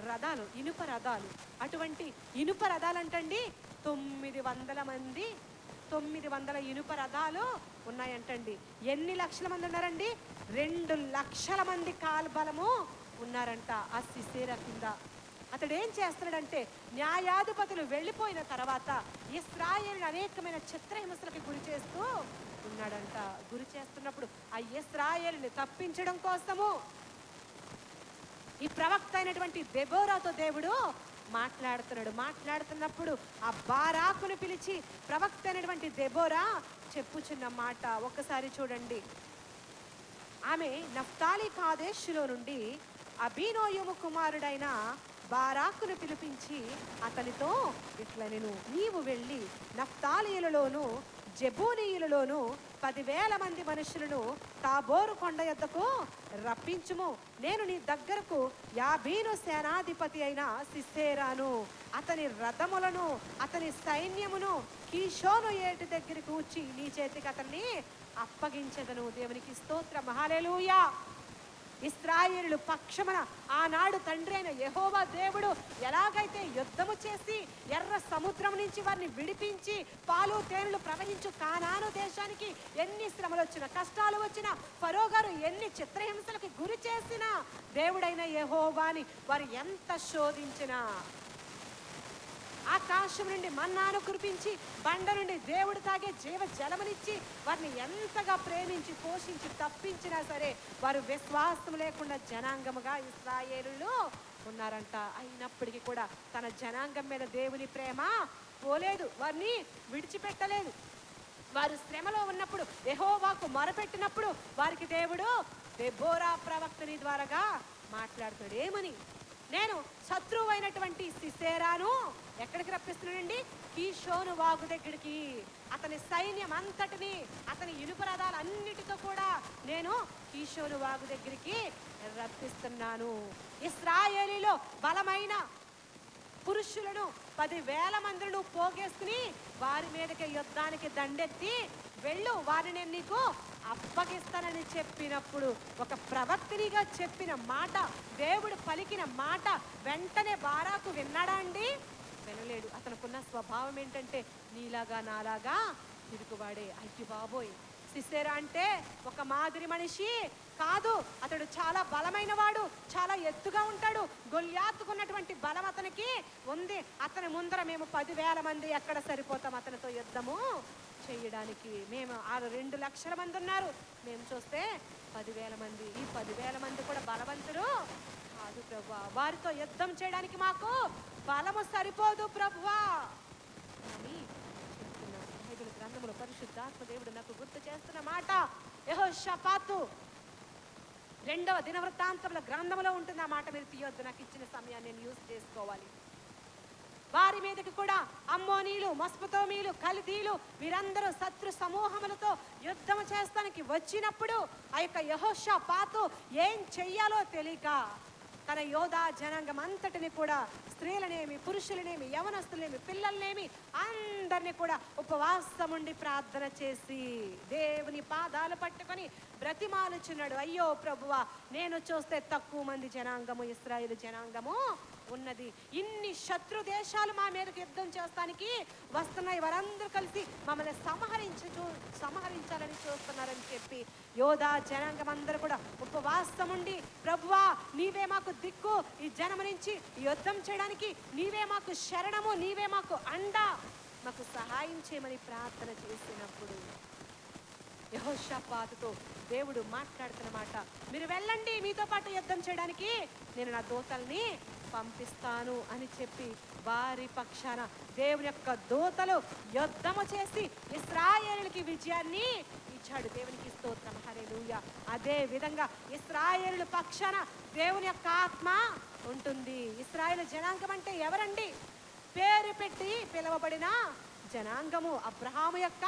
రథాలు, ఇనుప రథాలు. అటువంటి ఇనుప రథాలు అంటండి 900 ఇనుప రథాలు ఉన్నాయంటండి. ఎన్ని లక్షల మంది ఉన్నారండి? 2 లక్షల మంది కాల్బలము ఉన్నారంట ఆ సిసేరా కింద. అతడు ఏం చేస్తున్నాడంటే న్యాయాధిపతులు వెళ్ళిపోయిన తర్వాత ఇశ్రాయేలుని అనేకమైన చిత్రహింసలకు గురి చేస్తూ ఉన్నాడంట. గురి చేస్తున్నప్పుడు ఆ ఇశ్రాయేలుని తప్పించడం కోసము ఈ ప్రవక్త అయినటువంటి దెబోరాతో దేవుడు మాట్లాడుతున్నప్పుడు ఆ బారాకును పిలిచి ప్రవక్త అయినటువంటి దెబోరా చెప్పుచున్న మాట ఒక్కసారి చూడండి. ఆమె నఫ్తాలి కాదేశులో నుండి అబీనోయము కుమారుడైన బారాకును పిలిపించి అతనితో ఇట్లా, నేను నీవు వెళ్ళి నఫ్తాలీయులలోను జెబూనీయులలోను 10,000 మంది మనుషులను తాబోరు కొండ యొద్దకు రప్పించుము. నేను నీ దగ్గరకు యాబీను సేనాధిపతి అయిన సిసేరాను అతని రథములను అతని సైన్యమును కీషోను ఏటి దగ్గరికి వచ్చి నీ చేతికి అతన్ని అప్పగించెదను. దేవునికి స్తోత్రం. హల్లెలూయా. ఇశ్రాయేలు పక్షమున ఆనాడు తండ్రి అయిన యెహోవా దేవుడు ఎలాగైతే యుద్ధము చేసి ఎర్ర సముద్రం నుంచి వారిని విడిపించి పాలు తేనెలు ప్రవహించు కానాను దేశానికి ఎన్ని శ్రమలు వచ్చినా, కష్టాలు వచ్చినా, ఫరో గారు ఎన్ని చిత్రహింసలకు గురి చేసినా, దేవుడైన యెహోవాని వారు ఎంత శోధించినా, ఆకాశం నుండి మన్నాను కురిపించి బండ నుండి దేవుడు తాగే జీవ జలమునిచ్చి వారిని ఎంతగా ప్రేమించి పోషించి తప్పించినా సరే వారు విశ్వాసం లేకుండా జనాంగముగా ఇశ్రాయేలులో ఉన్నారంట. అయినప్పటికీ కూడా తన జనాంగం మీద దేవుని ప్రేమ పోలేదు, వారిని విడిచిపెట్టలేదు. వారు శ్రమలో ఉన్నప్పుడు యెహోవాకు మొరపెట్టినప్పుడు వారికి దేవుడు దెబోరా ప్రవక్తని ద్వారాగా మాట్లాడుతాడు. ఏమని? నేను శత్రువు అయినటువంటి సిసేరాను ఎక్కడికి రప్పిస్తున్నానండి? కీషోను వాగు దగ్గరికి. అతని సైన్యం అంతటిని, అతని ఇనుప రథాలన్నిటితో కూడా నేను కీషోను వాగు దగ్గరికి రప్పిస్తున్నాను. ఇశ్రాయేలీలో బలమైన పురుషులను 10,000 మందిని పోగేసుకుని వారి మీదకి యుద్ధానికి దండెత్తి వెళ్ళు, వారిని నేను నీకు అప్పగిస్తానని చెప్పినప్పుడు, ఒక ప్రవక్తనిగా చెప్పిన మాట, దేవుడు పలికిన మాట వెంటనే బారాకు విన్నాడా అండి? వినలేడు. అతనుకున్న స్వభావం ఏంటంటే నీలాగా నాలాగా తిరుగువాడే. అయ్యి బాబోయ్, సిసేరా అంటే ఒక మాదిరి మనిషి కాదు. అతడు చాలా బలమైన వాడు, చాలా ఎత్తుగా ఉంటాడు. గొల్యాతుకున్నటువంటి బలం అతనికి ఉంది. అతని ముందర మేము 10,000 మంది ఎక్కడ సరిపోతాం అతనితో యుద్ధము చేయడానికి? మేము 2 లక్షల మంది ఉన్నారు, మేము చూస్తే 10,000 మంది. ఈ 10,000 మంది కూడా బలవంతులు కాదు ప్రభువా, వారితో యుద్ధం చేయడానికి మాకు బలము సరిపోదు ప్రభువా అని చెప్తున్నాను. బైబిల్ గ్రంథములో పరిశుద్ధాత్మ దేవుడు నాకు గుర్తు చేస్తున్న మాట యెహోషాపాతు 2వ దినవృత్తాంతముల గ్రంథంలో ఉంటుంది ఆ మాట. మీరు తీయొద్దు, నాకు ఇచ్చిన సమయాన్ని నేను యూజ్ చేసుకోవాలి. వారి మీదకి కూడా అమ్మోనీలు, మస్పతోమీలు, కల్దీలు వీరందరూ శత్రు సమూహములతో యుద్ధం చేస్తానికి వచ్చినప్పుడు ఆ యొక్క యెహోషాపాతు ఏం చెయ్యాలో తెలియక తన యోధా జనాంగం అంతటిని కూడా, స్త్రీలనేమి, పురుషులనేమి, యవనస్తులనేమి, పిల్లలనేమి అందరినీ కూడా ఉపవాసముండి ప్రార్థన చేసి దేవుని పాదాలు పట్టుకొని బ్రతిమాలుచున్నాడు. అయ్యో ప్రభువా, నేను చూస్తే తక్కువ మంది జనాంగము, ఇశ్రాయేలు జనాంగము ఉన్నది. ఇన్ని శత్రు దేశాలు మా మీదకి యుద్ధం చేస్తానికి వస్తున్నాయి, వారందరూ కలిసి మమ్మల్ని సంహరించాలని చూస్తున్నారని చెప్పి యోధా జనాంగం అందరూ కూడా ఉపవాసముండి, ప్రభువా నీవే మాకు దిక్కు, ఈ జనము నుంచి యుద్ధం చేయడానికి నీవే మాకు శరణము, నీవే మాకు అండ, మాకు సహాయం చేయమని ప్రార్థన చేసినప్పుడు యెహోషాపాతుతో దేవుడు మాట్లాడుతున్న మాట, మీరు వెళ్ళండి, మీతో పాటు యుద్ధం చేయడానికి నేను నా దూతల్ని పంపిస్తాను అని చెప్పి వారి పక్షాన దేవుని యొక్క దూతలు యుద్ధము చేసి ఇశ్రాయేలుకి విజయాన్ని ఇచ్చాడు. దేవునికి స్తోత్రం, హల్లెలూయా. అదే విధంగా ఇశ్రాయేలు పక్షాన దేవుని యొక్క ఆత్మ ఉంటుంది. ఇశ్రాయేలు జనాంగం అంటే ఎవరండి? పేరు పెట్టి పిలువబడిన జనాంగము, అబ్రహాము యొక్క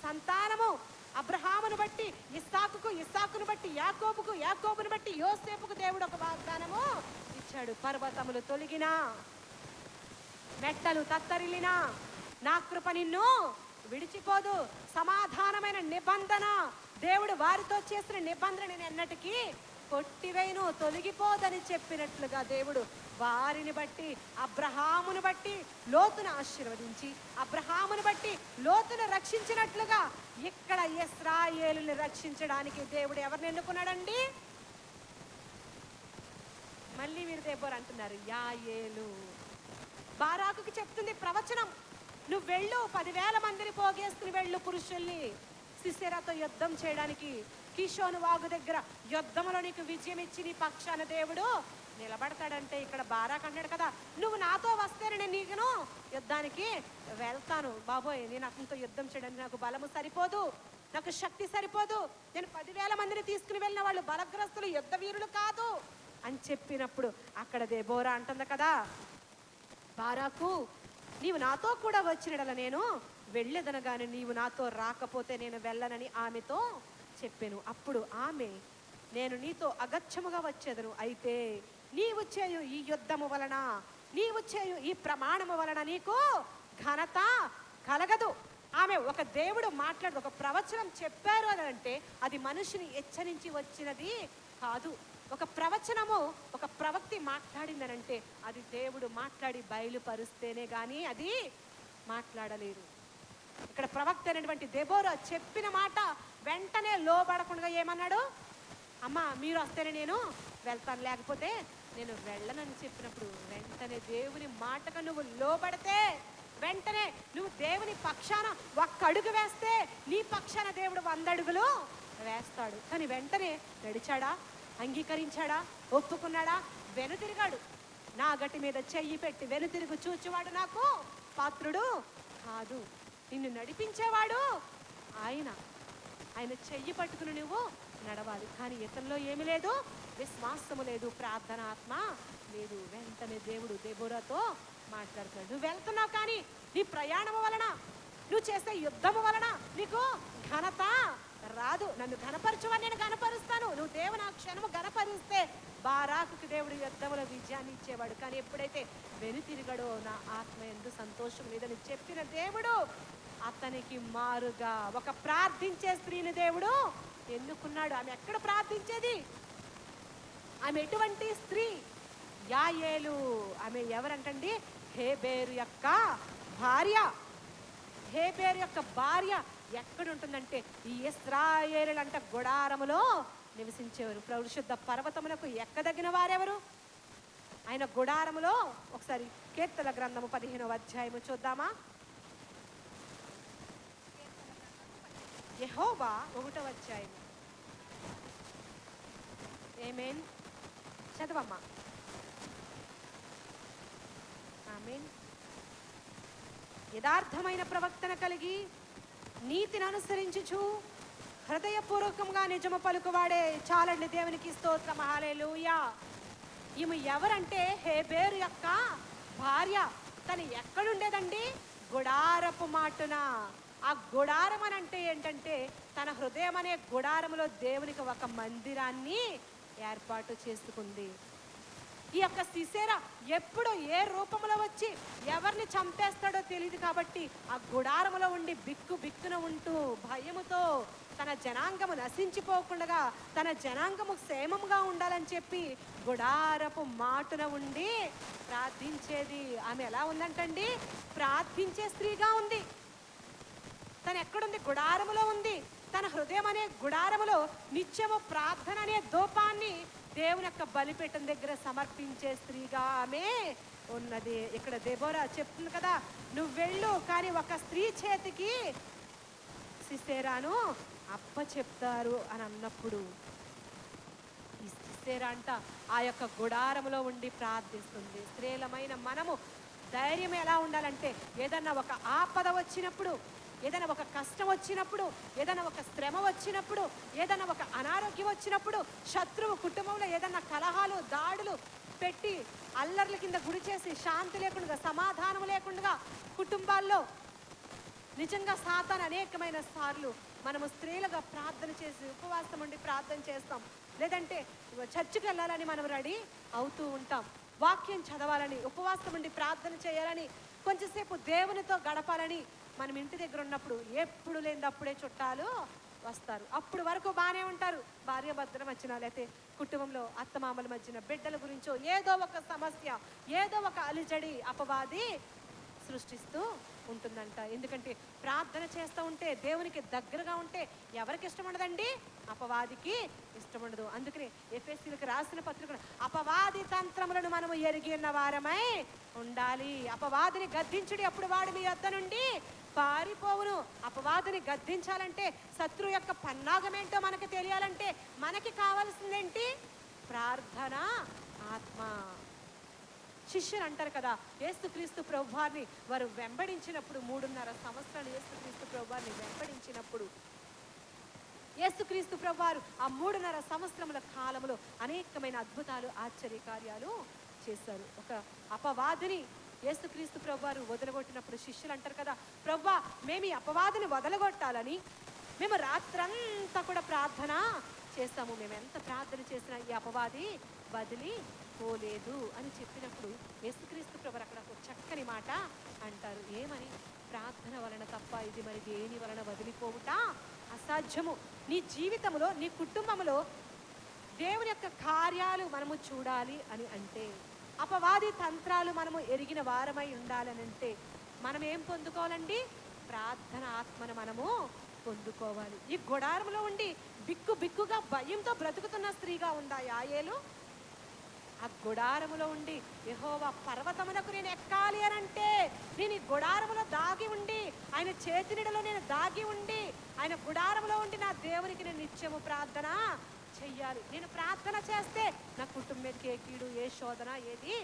సంతానము. అబ్రహామును బట్టి ఇస్సాకుకు, ఇస్సాకును బట్టి యాకోబుకు, యాకోబును బట్టి యోసేపుకు దేవుడు ఒక వాగ్దానము ఇచ్చాడు. పర్వతములు తొలగినా, మెట్టలు తత్తరిల్లినా నా కృప నిన్ను విడిచిపోదు. సమాధానమైన నిబంధన, దేవుడు వారితో చేసిన నిబంధన నేను ఎన్నటికీ కొట్టివేయను, తొలగిపోదని చెప్పినట్లుగా దేవుడు వారిని బట్టి, అబ్రహామును బట్టి లోతును ఆశీర్వదించి, అబ్రహామును బట్టి లోతును రక్షించినట్లుగా ఇక్కడ ఇశ్రాయేలుని రక్షించడానికి దేవుడు ఎవరిని ఎన్నుకున్నాడండి? మళ్ళీ మీరు దేబోరా అంటున్నారు. యాయేలు. బారాకుకి చెప్తుంది ప్రవచనం, నువ్వు వెళ్ళు, 10,000 మందిని పోగేసుకుని వెళ్ళు పురుషుల్ని సిసెరాతో యుద్ధం చేయడానికి. కీషోను వాగు దగ్గర యుద్ధంలో నీకు విజయం ఇచ్చి నీ పక్షాన దేవుడు నిలబడతాడంటే ఇక్కడ బారాక్ అన్నాడు కదా, నువ్వు నాతో వస్తే నేను నీకును యుద్ధానికి వెళ్తాను. బాబోయ్, నేను అతనితో యుద్ధం చేయడానికి నాకు బలము సరిపోదు, నాకు శక్తి సరిపోదు, నేను 10,000 మందిని తీసుకుని వెళ్ళిన వాళ్ళు బలగ్రస్తులు, యుద్ధ వీరులు కాదు అని చెప్పినప్పుడు అక్కడ దెబోరా అంటుంది కదా, బారాకు నీవు నాతో కూడా వచ్చినడల నేను వెళ్ళేదను గాని నీవు నాతో రాకపోతే నేను వెళ్ళనని ఆమెతో చెప్పాను. అప్పుడు ఆమె, నేను నీతో అగత్యముగా వచ్చేదను, అయితే నీవు చేయు ఈ యుద్ధము వలన, నీవు చేయు ఈ ప్రమాణము వలన నీకు ఘనత కలగదు. ఆమె ఒక దేవుడు మాట్లాడు, ఒక ప్రవచనం చెప్పారు అని అంటే అది మనిషిని హెచ్చరించి వచ్చినది కాదు. ఒక ప్రవచనము ఒక ప్రవక్తి మాట్లాడిందనంటే అది దేవుడు మాట్లాడి బయలుపరుస్తేనే కానీ అది మాట్లాడలేరు. ఇక్కడ ప్రవక్త అయినటువంటి దెబోరా చెప్పిన మాట వెంటనే లోబడకుండా ఏమన్నాడు? అమ్మ మీరు వస్తేనే నేను వెళ్తాను, లేకపోతే నేను వెళ్ళనని చెప్పినప్పుడు వెంటనే దేవుని మాటకు నువ్వు లోబడితే, వెంటనే నువ్వు దేవుని పక్షాన ఒక్క అడుగు వేస్తే నీ పక్షాన దేవుడు 100 అడుగులు వేస్తాడు. కానీ వెంటనే నడిచాడా? అంగీకరించాడా? ఒప్పుకున్నాడా? వెనుతిరిగాడు. నా గట్టి మీద చెయ్యి పెట్టి వెనుతిరుగు చూచువాడు నాకు పాత్రుడు కాదు. నిన్ను నడిపించేవాడు ఆయన ఆయన చెయ్యి పట్టుకుని నువ్వు నడవాలి. కానీ ఇతనిలో ఏమి లేదు, విశ్వాసము లేదు, ప్రార్థన ఆత్మ లేదు. వెంటనే దేవుడు దెబోరాతో మాట్లాడతాడు. నువ్వు వెళ్తున్నావు కానీ నీ ప్రయాణము వలన, నువ్వు చేసే యుద్ధము వలన నీకు ఘనత రాదు. నన్ను ఘనపరచువని నేను ఘనపరుస్తాను. నువ్వు దేవుని ఆ క్షణము ఘనపరిస్తే బారాకుకి దేవుడు యుద్ధముల విజయాన్ని ఇచ్చేవాడు. కానీ ఎప్పుడైతే వెనుతిరిగడో నా ఆత్మ ఎందు సంతోషం లేదని చెప్పిన దేవుడు అతనికి మారుగా ఒక ప్రార్థించే స్త్రీని దేవుడు ఎన్నుకున్నాడు. ఆమె ఎక్కడ ప్రార్థించేది? ఆమె ఎటువంటి స్త్రీ? యాయేలు. ఆమె ఎవరంటండి? హేబేరు యొక్క భార్య. హేబేరు యొక్క భార్య ఎక్కడ ఉంటుందంటే ఈ ఇశ్రాయేలులంట గుడారములో నివసించేవారు. పరిశుద్ధ పర్వతములకు ఎక్కదగిన వారెవరు? ఆయన గుడారములో. ఒకసారి కీర్తన గ్రంథము 15వ అధ్యాయము చూద్దామా? యెహోవా 1వ అధ్యాయము. ఆమేన్. చదవమ్మా. ఆమేన్. యథార్థమైన ప్రవక్తన కలిగి నీతిని అనుసరించుచు హృదయపూర్వకంగా నిజము పలుకువాడే చాలండి. దేవునికి స్తోత్రం. హల్లెలూయా. ఈమె ఎవరంటే హేబేరు యొక్క భార్య. తను ఎక్కడుండేదండి? గుడారపు మాటున. ఆ గుడారం అని అంటే ఏంటంటే తన హృదయం అనే గుడారములో దేవునికి ఒక మందిరాన్ని ఏర్పాటు చేసుకుంది. ఈ యొక్క సిసెరా ఎప్పుడు ఏ రూపంలో వచ్చి ఎవరిని చంపేస్తాడో తెలియదు కాబట్టి ఆ గుడారములో ఉండి బిక్కు బిక్కున ఉంటూ భయముతో తన జనాంగము నశించిపోకుండా తన జనాంగము క్షేమముగా ఉండాలని చెప్పి గుడారపు మాటున ఉండి ప్రార్థించేది. ఆమె ఎలా ఉందంటండి? ప్రార్థించే స్త్రీగా ఉంది. తను ఎక్కడుంది? గుడారములో ఉంది. తన హృదయం అనే గుడారములో నిత్యము ప్రార్థన అనే ధూపాన్ని దేవుని యొక్క బలిపీఠం దగ్గర సమర్పించే స్త్రీగా ఆమె ఉన్నది. ఇక్కడ దెబోరా చెప్తుంది కదా, నువ్వు వెళ్ళు కానీ ఒక స్త్రీ చేతికి సిసెరాను అప్ప చెప్తారు అని అన్నప్పుడు ఈ సిసెరా అంట ఆ యొక్క గుడారములో ఉండి ప్రార్థిస్తుంది. స్త్రీలమైన మనము ధైర్యం ఎలా ఉండాలంటే ఏదన్నా ఒక ఆపద వచ్చినప్పుడు, ఏదైనా ఒక కష్టం వచ్చినప్పుడు, ఏదైనా ఒక శ్రమ వచ్చినప్పుడు, ఏదైనా ఒక అనారోగ్యం వచ్చినప్పుడు, శత్రువు కుటుంబంలో ఏదైనా కలహాలు దాడులు పెట్టి అల్లర్ల కింద గురి చేసి శాంతి లేకుండా సమాధానం లేకుండా కుటుంబాల్లో నిజంగా సాతాను అనేకమైన సార్లు మనము స్త్రీలుగా ప్రార్థన చేసి ఉపవాసం ఉండి ప్రార్థన చేస్తాం. లేదంటే చర్చికి వెళ్ళాలని మనం రెడీ అవుతూ ఉంటాం. వాక్యం చదవాలని, ఉపవాసం ఉండి ప్రార్థన చేయాలని, కొంచెంసేపు దేవునితో గడపాలని మనం ఇంటి దగ్గర ఉన్నప్పుడు ఎప్పుడు లేనిదప్పుడే చుట్టాలు వస్తారు. అప్పుడు వరకు బాగానే ఉంటారు. భార్య భర్తల మధ్యన, లేకపోతే కుటుంబంలో అత్తమామల మధ్యన, బిడ్డల గురించో ఏదో ఒక సమస్య, ఏదో ఒక అలిజడి అపవాది సృష్టిస్తూ ఉంటుందంట. ఎందుకంటే ప్రార్థన చేస్తూ ఉంటే, దేవునికి దగ్గరగా ఉంటే ఎవరికి ఇష్టం ఉండదండి? అపవాదికి ఇష్టం ఉండదు. అందుకని ఎఫెసీయులకు రాసిన పత్రిక అపవాది తంత్రములను మనము ఎరిగి ఉన్న వారమై ఉండాలి. అపవాదిని గద్దించుడి, అప్పుడు వాడు మీ యొద్ద నుండి పారిపోవును. అపవాదిని గద్దించాలంటే, శత్రువు యొక్క పన్నాగమేంటో మనకి తెలియాలంటే మనకి కావాల్సిందేంటి? ప్రార్థన ఆత్మ. శిష్యులు అంటారు కదా, యేసుక్రీస్తు ప్రభువారిని వారు వెంబడించినప్పుడు 3.5 సంవత్సరాలు యేసుక్రీస్తు ప్రభువారిని వెంబడించినప్పుడు యేసుక్రీస్తు ప్రభువారు ఆ 3.5 సంవత్సరముల కాలంలో అనేకమైన అద్భుతాలు ఆశ్చర్యకార్యాలు చేశారు. ఒక అపవాదిని యేసుక్రీస్తు ప్రభువారు వదలగొట్టినప్పుడు శిష్యులు అంటారు కదా, ప్రభువా మేము ఈ అపవాదిని వదలగొట్టాలని మేము రాత్రంతా కూడా ప్రార్థన చేస్తాము. మేము ఎంత ప్రార్థన చేసినా ఈ అపవాది వదిలి పోలేదు అని చెప్పినప్పుడు యేసుక్రీస్తు ప్రభువారు అక్కడ ఒక చక్కని మాట అంటారు. ఏమని? ప్రార్థన వలన తప్ప ఇది మరి దేని వలన వదిలిపోవుట అసాధ్యము. నీ జీవితంలో, నీ కుటుంబంలో దేవుని యొక్క కార్యాలు మనము చూడాలి అని అంటే, అపవాది తంత్రాలు మనము ఎరిగిన వారమై ఉండాలని అంటే మనం ఏం పొందుకోవాలండి? ప్రార్థన ఆత్మను మనము పొందుకోవాలి. ఈ గుడారంలో ఉండి బిక్కు బిక్కుగా భయంతో బ్రతుకుతున్న స్త్రీగా ఉందా యాయేలు? ఆ గుడారములో ఉండి యెహోవా పర్వతమునకు నేను ఎక్కాలి అని అంటే నేను ఈ గుడారములో దాగి ఉండి, ఆయన చేతి నీడలో నేను దాగి ఉండి, ఆయన గుడారములో ఉండి నా దేవునికి నేను నిత్యము ప్రార్థన చెయ్యాలి. నేను ప్రార్థన చేస్తే నా కుటుంబానికి ఏ కీడు, ఏ శోధన ఏది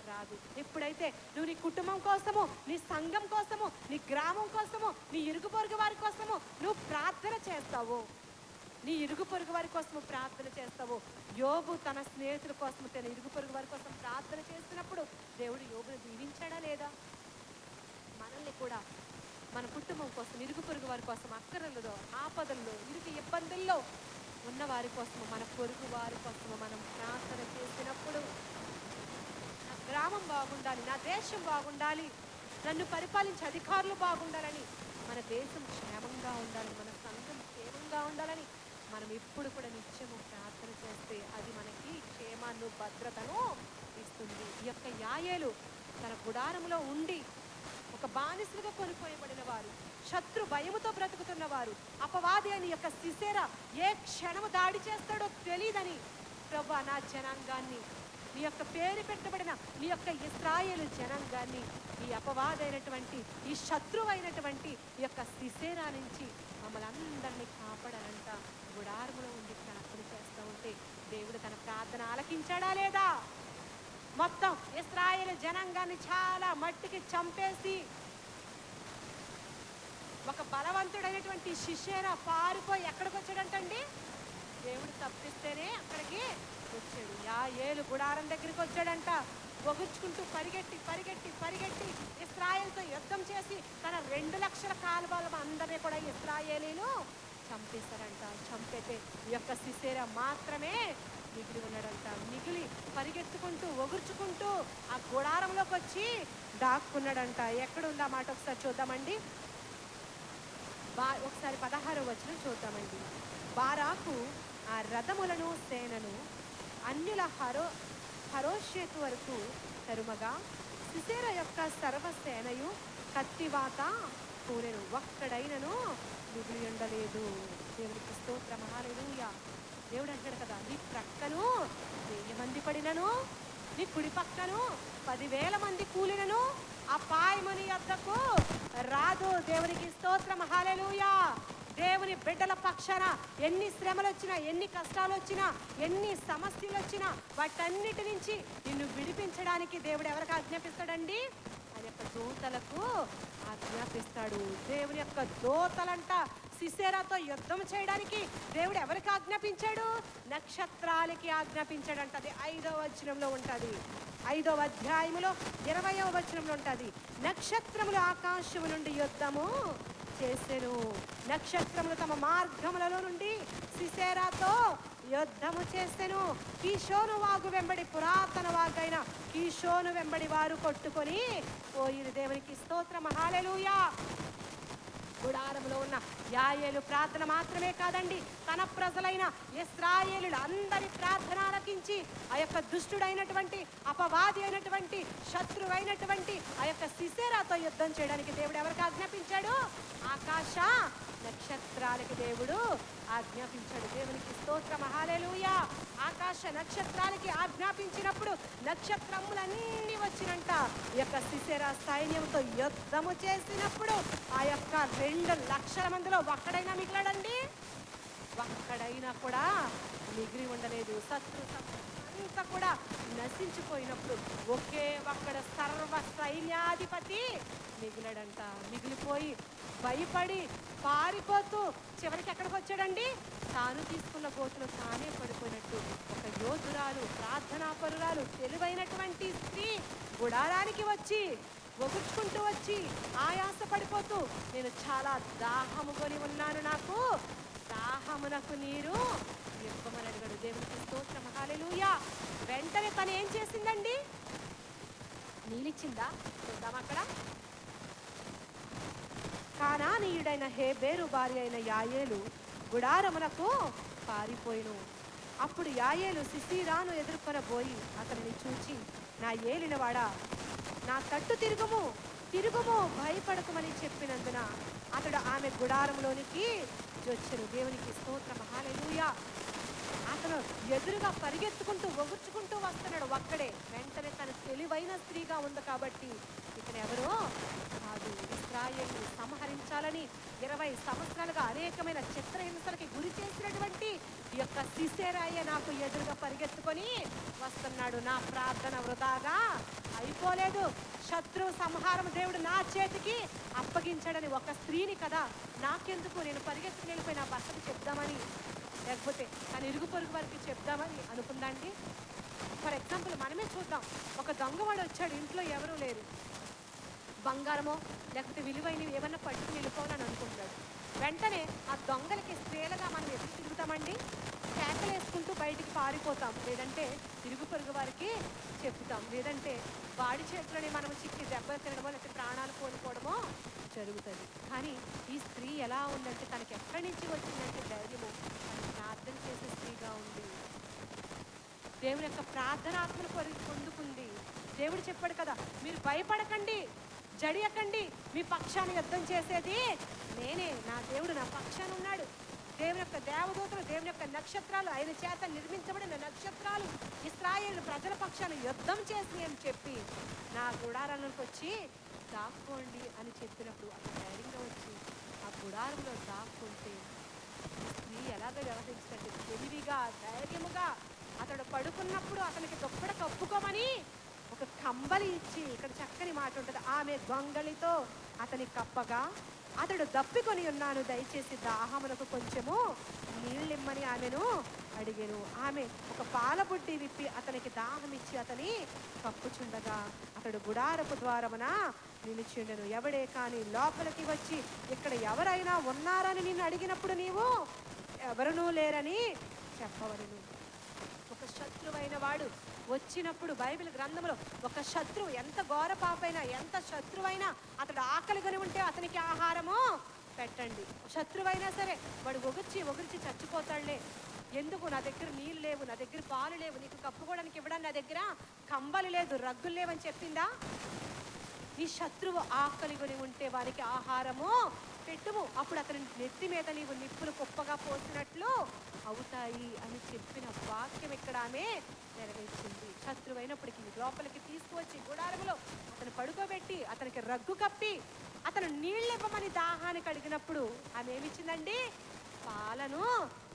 రాదు. ఎప్పుడైతే నువ్వు నీ కుటుంబం కోసము, నీ సంఘం కోసము, నీ గ్రామం కోసము, నీ ఇరుగు పొరుగు వారి కోసము నువ్వు ప్రార్థన చేస్తావో, నీ ఇరుగు పొరుగు వారి కోసము ప్రార్థన చేస్తావో, యోబు తన స్నేహితుల కోసం, తన ఇరుగు పొరుగు వారి కోసం ప్రార్థన చేసినప్పుడు దేవుడు యోబును దీవించాడా లేదా? మనల్ని కూడా మన కుటుంబం కోసం, ఇరుగు పొరుగు వారి కోసం, అక్కరలలో, ఆపదల్లో, ఇరుగు ఇబ్బందుల్లో ఉన్న వారి కోసము, మన పొరుగు వారి కోసము మనం ప్రార్థన చేసినప్పుడు నా గ్రామం బాగుండాలి, నా దేశం బాగుండాలి, నన్ను పరిపాలించే అధికారులు బాగుండాలని, మన దేశం క్షేమంగా ఉండాలి, మన సంఘం క్షేమంగా ఉండాలని మనం ఎప్పుడు కూడా నిత్యము ప్రార్థన చేస్తే అది మనకి క్షేమాన్ని, భద్రతను ఇస్తుంది. ఈ యొక్క యాయేలు తన గుడారంలో ఉండి ఒక బానిసలుగా కొనిపోయబడిన వారు, శత్రు భయముతో బ్రతుకుతున్న వారు, అపవాది అని యొక్క సిసెరా ఏ క్షణము దాడి చేస్తాడో తెలియదని, ప్రభువా నా జనాంగాన్ని, నీ యొక్క పేరు పెట్టబడిన నీ యొక్క ఇశ్రాయేలు జనాంగాన్ని ఈ అపవాదైనటువంటి, ఈ శత్రువైనటువంటి ఈ యొక్క సిసెరా నుంచి మమ్మల్ని అందరినీ కాపాడాలంట గుడారములో ఉండి ప్రార్థన చేస్తూ ఉంటే దేవుడు తన ప్రార్థన ఆలకించాడా లేదా? మొత్తం ఇశ్రాయేలు జనాంగాన్ని చాలా మట్టికి చంపేసి ఒక బలవంతుడైనటువంటి సిసెరా పారిపోయి ఎక్కడికి వచ్చాడంటండి? దేవుడు తప్పిస్తేనే అక్కడికి వచ్చాడు. యాయేలు గుడారం దగ్గరికి వచ్చాడంట. ఒగుర్చుకుంటూ పరిగెట్టి పరిగెట్టి పరిగెట్టి ఇశ్రాయేలుతో యుద్ధం చేసి తన 2 లక్షల కాల్బలం అందరినీ కూడా ఇశ్రాయేలీలు చంపేశారంట. చంపేతే ఈ యొక్క సిసెరా మాత్రమే మిగిలి ఉన్నాడంట. మిగిలి పరిగెత్తుకుంటూ ఒగుర్చుకుంటూ ఆ గుడారంలోకి వచ్చి దాక్కున్నాడంట. ఎక్కడుందా మాట ఒకసారి చూద్దామండి. ఒకసారి 16వ వచనం చూద్దామండి. బారాకు ఆ రథములను సేనను అన్యుల హరోషేతు వరకు తరుమగా సిసెరా యొక్క సర్వసేనయు కత్తివాత కూనెను, ఒక్కడైనను మిగిలి ఉండలేదు. దేవునికి స్తోత్రం, హల్లెలూయా. దేవుడు అంటాడు కదా, నీ ప్రక్కను 1000 మంది పడినను, నీ కుడి పక్కను 10,000 మంది కూలినను అపాయముని యొద్దకు రాదు. దేవునికి స్తోత్రం, హల్లెలూయా. దేవుని బిడ్డల పక్షాన ఎన్ని శ్రమలు వచ్చినా, ఎన్ని కష్టాలు వచ్చినా, ఎన్ని సమస్యలు వచ్చినా వాటన్నిటి నుంచి నిన్ను విడిపించడానికి దేవుడు ఎవరికి ఆజ్ఞాపిస్తాడండి? ఆయన యొక్క దూతలకు ఆజ్ఞాపిస్తాడు. దేవుని యొక్క దూతలంట సిసెరాతో యుద్ధం చేయడానికి దేవుడు ఎవరికి ఆజ్ఞాపించాడు? నక్షత్రాలకి ఆజ్ఞాపించాడంట. అది 5వ వచనంలో ఉంటుంది. 5వ అధ్యాయములో 20వ వచనంలో ఉంటుంది. నక్షత్రములు ఆకాశము నుండి యుద్ధము చేసెను. నక్షత్రములు తమ మార్గములలో నుండి సిసెరాతో యుద్ధము చేసెను. కీషోను వాగు వెంబడి, పురాతన వాగైన కీషోను వెంబడి వారు కొట్టుకొని పోయిరు. దేవునికి స్తోత్రం, హల్లెలూయా. గుడారంలో ఉన్న యాయేలు ప్రార్థన మాత్రమే కాదండి, తన ప్రజలైన ఇశ్రాయేలుల అందరి ప్రార్థన ఆలకించి ఆ యొక్క దుష్టుడైనటువంటి, అపవాది అయినటువంటి, శత్రువైనటువంటి ఆ యొక్క సిసెరాతో యుద్ధం చేయడానికి దేవుడు ఎవరికి ఆజ్ఞాపించాడు? ఆకాశ నక్షత్రాలకి దేవుడు ఆజ్ఞాపించాడు. దేవునికి స్తోత్రం, హల్లెలూయా. ఆకాశ నక్షత్రాలకి ఆజ్ఞాపించినప్పుడు నక్షత్రములన్నీ వచ్చినంట. ఈ యొక్క సిసెరా సైన్యంతో యుద్ధము చేసినప్పుడు ఆ యొక్క 2 లక్షల మందిలో ఒక్కడైనా మిగిలాడండి? ఒక్కడైనా కూడా మిగిలి ఉండలేదు. శత్రు అంతా కూడా నశించిపోయినప్పుడు ఒకే ఒక్కడ సర్వ సైన్యాధిపతి మిగిలాడంట. మిగిలిపోయి భయపడి పారిపోతూ చివరికి ఎక్కడికి వచ్చాడండి? తాను తీసుకున్న గోతులో తానే పడిపోయినట్టు ఒక యోధురాలు, ప్రార్థనాపరురాలు, తెలివైనటువంటి స్త్రీ గుడారానికి వచ్చి ఒగుర్చుకుంటూ వచ్చి ఆయాస పడిపోతూ, నేను చాలా దాహము కొని ఉన్నాను, నాకు దాహమునకు నీరు ఇవ్వమని అడిగాడు. దేవునికి స్తోత్రం, హల్లెలూయా. వెంటనే తను ఏం చేసిందండి? నీళ్ళిచ్చిందా? చూద్దాం అక్కడ. కానానీయుడైన హేబెరు భార్య అయిన యాయేలు గుడారమునకు పారిపోయిను. అప్పుడు యాయేలు సిసెరాను ఎదుర్కొనబోయి అతనిని చూచి, నా ఏలినవాడా, నా తట్టు తిరుగుము, తిరుగుము, భయపడకమని చెప్పినందున అతడు ఆమె గుడారంలోనికి వచ్చెను. దేవునికి స్తోత్రం, హల్లెలూయా. అతను ఎదురుగా పరిగెత్తుకుంటూ ఒగుర్చుకుంటూ వస్తున్నాడు ఒక్కడే. వెంటనే తను తెలివైన స్త్రీగా ఉంది కాబట్టి ఇతను ఎవరో కాదు, ఇశ్రాయేలును సంహరించాలని 20 సంవత్సరాలుగా అనేకమైన చిత్రహింసలకి గురి చేసినటువంటి ఈ యొక్క సిసెరాయే నాకు ఎదురుగా పరిగెత్తుకొని వస్తున్నాడు. నా ప్రార్థన వృధాగా పారిపోలేదు. శత్రు సంహారం దేవుడు నా చేతికి అప్పగించాడని ఒక స్త్రీని కదా, నాకెందుకు, నేను పరిగెత్తుకుని వెళ్ళిపోయి నా భర్తకు చెప్దామని, లేకపోతే తన ఇరుగు పొరుగు వారికి చెప్దామని అనుకుందండి. ఫర్ ఎగ్జాంపుల్ మనమే చూద్దాం. ఒక దొంగవాడు వచ్చాడు, ఇంట్లో ఎవరూ లేరు, బంగారమో లేకపోతే విలువైనవి ఏమన్నా పట్టుకుని వెళ్ళిపోవాలని అనుకుంటాడు. వెంటనే ఆ దొంగలకి స్త్రీలుగా మనం ఎప్పుడు తిరుగుతామండి? కేకలు వేసుకుంటూ బయటికి పారిపోతాం, లేదంటే ఇరుగు పొరుగు వారికి చెప్తాం, లేదంటే వాడి చేతిలోనే మనం చిక్కి దెబ్బలు తినడమో లేకపోతే ప్రాణాలు కోల్పోవడమో జరుగుతుంది. కానీ ఈ స్త్రీ ఎలా ఉందంటే, తనకి ఎక్కడి నుంచి వచ్చిందంటే ధైర్యము, తను ప్రార్థన చేసే స్త్రీగా ఉంది. దేవుని యొక్క ప్రార్థనాత్మను పొందుకుంది. దేవుడు చెప్పాడు కదా, మీరు భయపడకండి, జడియకండి, మీ పక్షాన్ని యుద్ధం చేసేది నేనే, నా దేవుడు నా పక్షాన ఉన్నాడు. దేవుని యొక్క దేవదూతలు, దేవుని యొక్క నక్షత్రాలు, ఆయన చేత నిర్మించబడిన నక్షత్రాలు ఇశ్రాయేలు ప్రజల పక్షాన్ని యుద్ధం చేసి అని చెప్పి నా గుడారానికి వచ్చి దాక్కోండి అని చెప్పినప్పుడు అతను ధైర్యంగా వచ్చి ఆ గుడారంలో దాక్కుంటే స్త్రీ ఎలాగ వ్యవహరించినట్టు తెలివిగా, ధైర్యముగా, అతడు పడుకున్నప్పుడు అతనికి దుప్పట కప్పుకోమని ఒక కంబలి ఇచ్చి, ఇక్కడ చక్కని మాట ఉంటుంది, ఆమె గొంగళితో అతని కప్పగా అతడు దప్పికొని ఉన్నాను, దయచేసి దాహమునకు కొంచెము నీళ్ళిమ్మని ఆమెను అడిగాను. ఆమె ఒక పాలబుడ్డి విప్పి అతనికి దాహం ఇచ్చి అతని కప్పుచుండగా అతడు గుడారపు ద్వారమున నిలిచిండెను. ఎవడే కానీ లోపలికి వచ్చి ఇక్కడ ఎవరైనా ఉన్నారని నిన్ను అడిగినప్పుడు నీవు ఎవరునూ లేరని చెప్పవలను. ఒక శత్రువైన వాడు వచ్చినప్పుడు బైబిల్ గ్రంథంలో ఒక శత్రువు ఎంత ఘోర పాపైనా, ఎంత శత్రువైనా, అతడు ఆకలిగొని ఉంటే అతనికి ఆహారము పెట్టండి. శత్రువైనా సరే వాడు ఒగిర్చి చచ్చిపోతాడులే, ఎందుకు, నా దగ్గర నీళ్ళు లేవు, నా దగ్గర పాలు లేవు, నీకు కప్పుకోవడానికి ఇవ్వడానికి నా దగ్గర కంబలు లేదు, రగ్గులు లేవని చెప్పిందా? ఈ శత్రువు ఆకలిగొని ఉంటే వారికి ఆహారము పెట్టుము, అప్పుడు అతని నెత్తి మీద నీవు నిప్పులు కుప్పగా పోసినట్లు అవుతాయి అని చెప్పిన వాక్యం ఇక్కడ ఆమె నెరవేర్చింది. శత్రువైనప్పటికీ లోపలికి తీసుకువచ్చి గుడారములో అతను పడుకోబెట్టి అతనికి రగ్గు కప్పి అతను నీళ్ళు ఇవ్వమని దాహానికి అడిగినప్పుడు ఆమె ఏమిచ్చిందండి? పాలను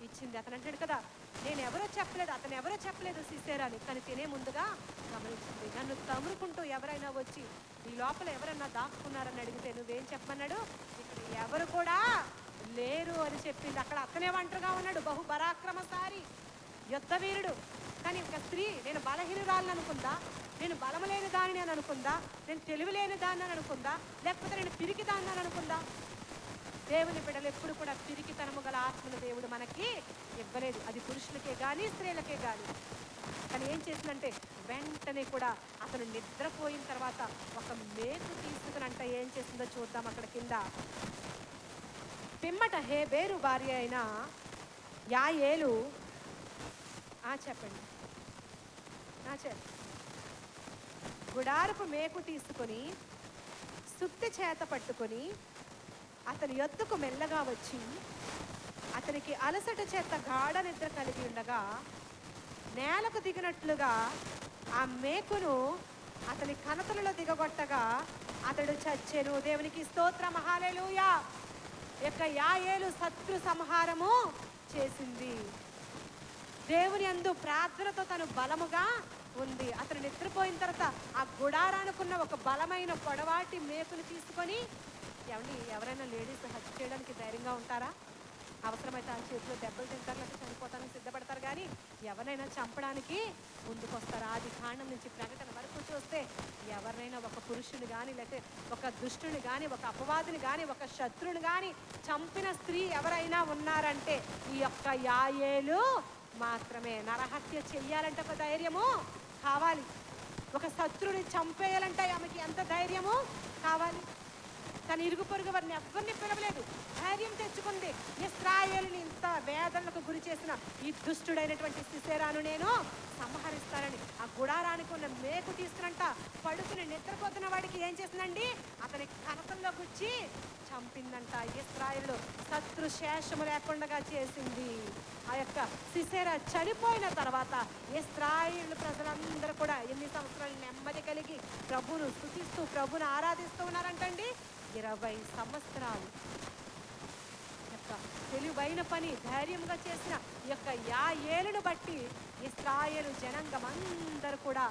ఇచ్చింది. అతను అంటాడు కదా, నేను ఎవరో చెప్పలేదు, అతను ఎవరో చెప్పలేదు సిసేరాని, కానీ తినే ముందుగా గమనించింది. నన్ను తమురుకుంటూ ఎవరైనా వచ్చి ఈ లోపల ఎవరన్నా దాక్కున్నారని అడిగితే నువ్వేం చెప్పమన్నాడు? ఇక్కడ ఎవరు కూడా లేరు అని చెప్పింది. అక్కడ అతనే ఒంటరిగా ఉన్నాడు, బహు పరాక్రమశాలి, యుద్ధ వీరుడు. కానీ ఒక స్త్రీ నేను బలహీనురాలని అనుకుందా, నేను బలము లేని దానిని అని అనుకుందా, నేను తెలివి లేని దాన్ని అని అనుకుందా, లేకపోతే నేను పిరికి దాన్ని అని అనుకుందా? దేవుని బిడ్డలు ఎప్పుడు కూడా పిరికితనము గల ఆత్మను దేవుడు మనకి ఇవ్వలేదు, అది పురుషులకే కానీ స్త్రీలకే కానీ. కానీ ఏం చేసిందంటే వెంటనే కూడా అతను నిద్రపోయిన తర్వాత ఒక మేకు తీసుకునంట ఏం చేసిందో చూద్దాం. అక్కడ కింద పిమ్మట హేబేరు భార్య అయిన యాయేలు చెప్పండి గుడారపు మేకు తీసుకొని సుత్తి చేత పట్టుకొని అతని యొద్దకు మెల్లగా వచ్చి అతనికి అలసట చేత గాఢ నిద్ర కలిగి ఉండగా నేలకు దిగినట్లుగా ఆ మేకును అతని కనతలలో దిగగొట్టగా అతడు చచ్చెను. దేవునికి స్తోత్రం, హల్లెలూయా. యొక్క యాయేలు శత్రు సంహారము చేసింది. దేవుని యందు ప్రార్థనతో తను బలముగా ఉంది. అతను నిద్రపోయిన తర్వాత ఆ గుడారానుకున్న ఒక బలమైన పొడవాటి మేకును తీసుకొని, ఎవరైనా లేడీస్ హత్య చేయడానికి ధైర్యంగా ఉంటారా? అవసరమైతే ఆ చేతిలో దెబ్బలు తింటారు, లేకపోతే చనిపోతానికి సిద్ధపడతారు, కానీ ఎవరైనా చంపడానికి ముందుకొస్తారు. ఆది కాండం నుంచి ప్రకటన వరకు చూస్తే ఎవరినైనా ఒక పురుషుని కానీ, లేకపోతే ఒక దుష్టుని కానీ, ఒక అపవాదిని కానీ, ఒక శత్రుని కానీ చంపిన స్త్రీ ఎవరైనా ఉన్నారంటే ఈ యొక్క యాయేలు మాత్రమే. నరహత్య చెయ్యాలంటే ఒక ధైర్యము కావాలి, ఒక శత్రుని చంపేయాలంటే ఆమెకి ఎంత ధైర్యము కావాలి. తన ఇరుగు పొరుగు వారిని ఎవరిని పిలవలేదు, ధైర్యం తెచ్చుకుంది. ఇశ్రాయేలుని ఇంత వేదనలకు గురి చేసిన ఈ దుష్టుడైనటువంటి సిసేరాను నేను సంహరిస్తానని ఆ గుడారానికి ఉన్న మేకు తీసుకురంట పడుకుని నిద్రపోతున్న వాడికి ఏం చేసిందండి? అతని కనతంలో గుచ్చి చంపిందంట. ఇశ్రాయేలు శత్రు శేషము లేకుండా చేసింది. ఆ యొక్క సిసేరా చనిపోయిన తర్వాత ఇశ్రాయేలు ప్రజలందరూ కూడా ఎన్ని సంవత్సరాలు నెమ్మది కలిగి ప్రభువును స్తుతిస్తూ ప్రభువును ఆరాధిస్తూ ఉన్నారంటండి? 20 సంవత్సరాలు. యొక్క తెలివైన పని ధైర్యంగా చేసిన ఈ యొక్క యాయేలును బట్టి ఇశ్రాయేలు జనాంగం అందరూ కూడా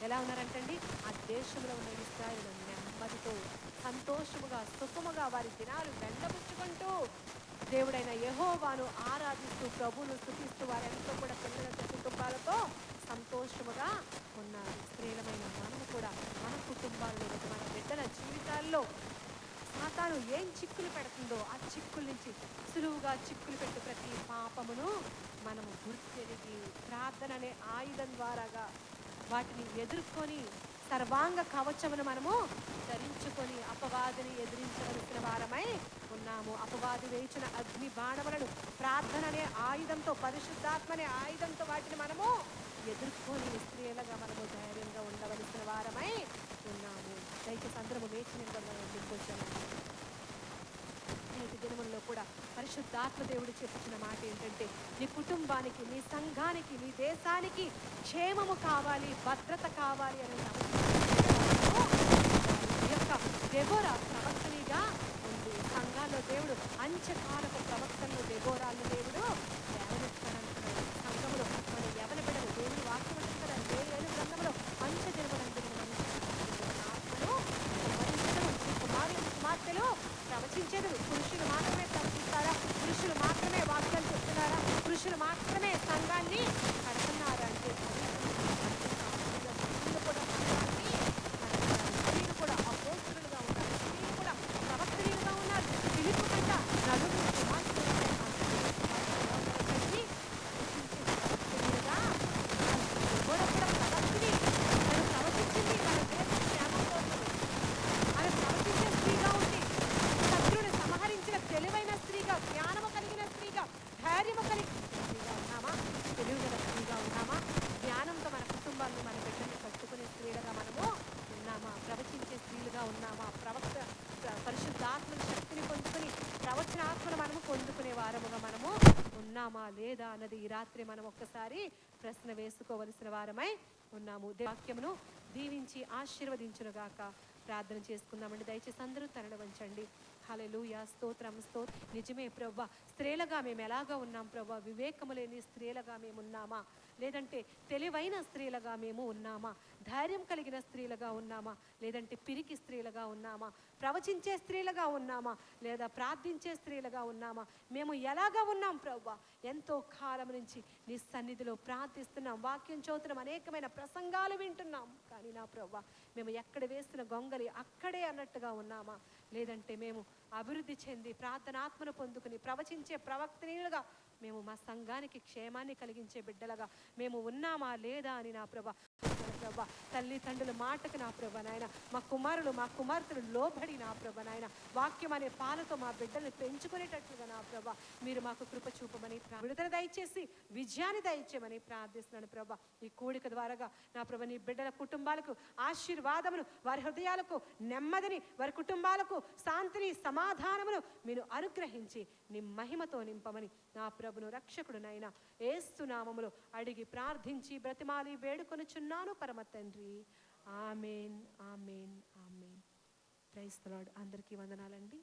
ఎలా ఉన్నారంటండి? ఆ దేశంలో ఉన్న ఇశ్రాయేలు నెమ్మదితో సంతోషముగా సుఖముగా వారి దినాలు వెళ్ళబుచ్చుకుంటూ దేవుడైన యెహోవాను ఆరాధిస్తూ ప్రభువును స్తుతిస్తూ వారెంతో కూడా పిల్లలతో కుటుంబాలతో సంతోషముగా ఉన్నారు. స్త్రీలమైన మనము కూడా మన కుటుంబాల్లో మన బిడ్డల జీవితాల్లో సాతాను ఏం చిక్కులు పెడుతుందో ఆ చిక్కుల నుంచి సులువుగా చిక్కులు పెట్టు ప్రతి పాపమును మనము గుర్తెరిగి ప్రార్థన అనే ఆయుధం ద్వారాగా వాటిని ఎదుర్కొని సర్వాంగ కవచమును మనము ధరించుకొని అపవాదిని ఎదిరించవలసిన వారమై ఉన్నాము. అపవాది వేయించిన అగ్ని బాణములను ప్రార్థన అనే ఆయుధంతో, పరిశుద్ధాత్మ అనే ఆయుధంతో వాటిని మనము ఎదుర్కొని స్త్రీలుగా మనము ధైర్యంగా ఉండవలసిన వారమై ఉన్నాము. దయచేసి అందరము వేచి నిలబడాలి. నేటి దినములలో కూడా పరిశుద్ధాత్మ దేవుడు చెప్పుతున్న మాట ఏంటంటే, నీ కుటుంబానికి, నీ సంఘానికి, నీ దేశానికి క్షేమము కావాలి, భద్రత కావాలి అనే యొక్క దెబోరా ప్రవక్తనిగా ఉంది. సంఘాల్లో దేవుడు అంచెకాలపు ప్రవక్తలను దెబోరాలను దేవుడు లేవనెత్తాడంటున్నాడు. సంఘములో మనం ఎవరి బిడ్డలు దేవుని వాక్యం ఉంటుంది కదా, ఏడు గ్రంథంలో అంచె దినములందరూ కుమార్తెలు ప్రవచించేది. పురుషులు మాత్రమే ప్రవచిస్తారా? పురుషులు మాత్రమే వాక్యాలు చెప్తున్నారా? పురుషులు మాత్రమే సంఘాన్ని కడుతున్నారా అంటే స్త్రీలు కూడా అపోస్తులుగా ఉన్నారు, స్త్రీలు కూడా ప్రవక్తలుగా ఉన్నారు. పిలుపు కంట నలుగురు కుమార్తెలు లేదా అన్నది ఈ రాత్రి మనం ఒక్కసారి ప్రశ్న వేసుకోవలసిన వారమై ఉన్నాము. వాక్యమును దీవించి ఆశీర్వదించునుగాక. ప్రార్థన చేసుకుందామండి. దయచేసి అందరూ తరలి వంచండి. హల్లెలూయా, స్తోత్రం, నిజమే ప్రభువా, స్త్రీలుగా మేము ఎలాగా ఉన్నాం ప్రభువా? వివేకము లేని స్త్రీలుగా మేము ఉన్నామా? లేదంటే తెలివైన స్త్రీలుగా మేము ఉన్నామా? ధైర్యం కలిగిన స్త్రీలుగా ఉన్నామా? లేదంటే పిరికి స్త్రీలుగా ఉన్నామా? ప్రవచించే స్త్రీలుగా ఉన్నామా? లేదా ప్రార్థించే స్త్రీలుగా ఉన్నామా? మేము ఎలాగా ఉన్నాం ప్రభువా? ఎంతో కాలం నుంచి నీ సన్నిధిలో ప్రార్థిస్తున్నాం, వాక్యం చదువుతున్నాం, అనేకమైన ప్రసంగాలు వింటున్నాం. కానీ నా ప్రభువా, మేము ఎక్కడ వేస్తున్న గొంగలి అక్కడే అన్నట్టుగా ఉన్నామా? లేదంటే మేము అభివృద్ధి చెంది ప్రార్థనాత్మను పొందుకుని ప్రవచించే ప్రవక్తలుగా మేము మా సంఘానికి క్షేమాన్ని కలిగించే బిడ్డలుగా మేము ఉన్నామా లేదా అని నా ప్రభా, తల్లిదండ్రుల మాటకు నా ప్రభ నాయన, మా కుమారులు మా కుమార్తెలు లోబడి నా ప్రభ నాయన, వాక్యం అనే పాలతో మా బిడ్డల్ని పెంచుకునేటట్లుగా నా ప్రభ మీరు మాకు కృప చూపమని, విడుదల దయచేసి విజయాన్ని దయచేయమని ప్రార్థిస్తున్నాను ప్రభ. ఈ కూడిక ద్వారాగా నా ప్రభ నీ బిడ్డల కుటుంబాలకు ఆశీర్వాదమును, వారి హృదయాలకు నెమ్మదిని, వారి కుటుంబాలకు శాంతిని, సమాధానమును మీరు అనుగ్రహించి నీ మహిమతో నింపమని నా ప్రభును రక్షకుడునైనా యేసు నామములో అడిగి ప్రార్థించి బ్రతిమాలి వేడుకొనుచున్నాను పరమ తండ్రి. Amen, amen, amen. Praise the Lord. అందరికీ వందనాలండి.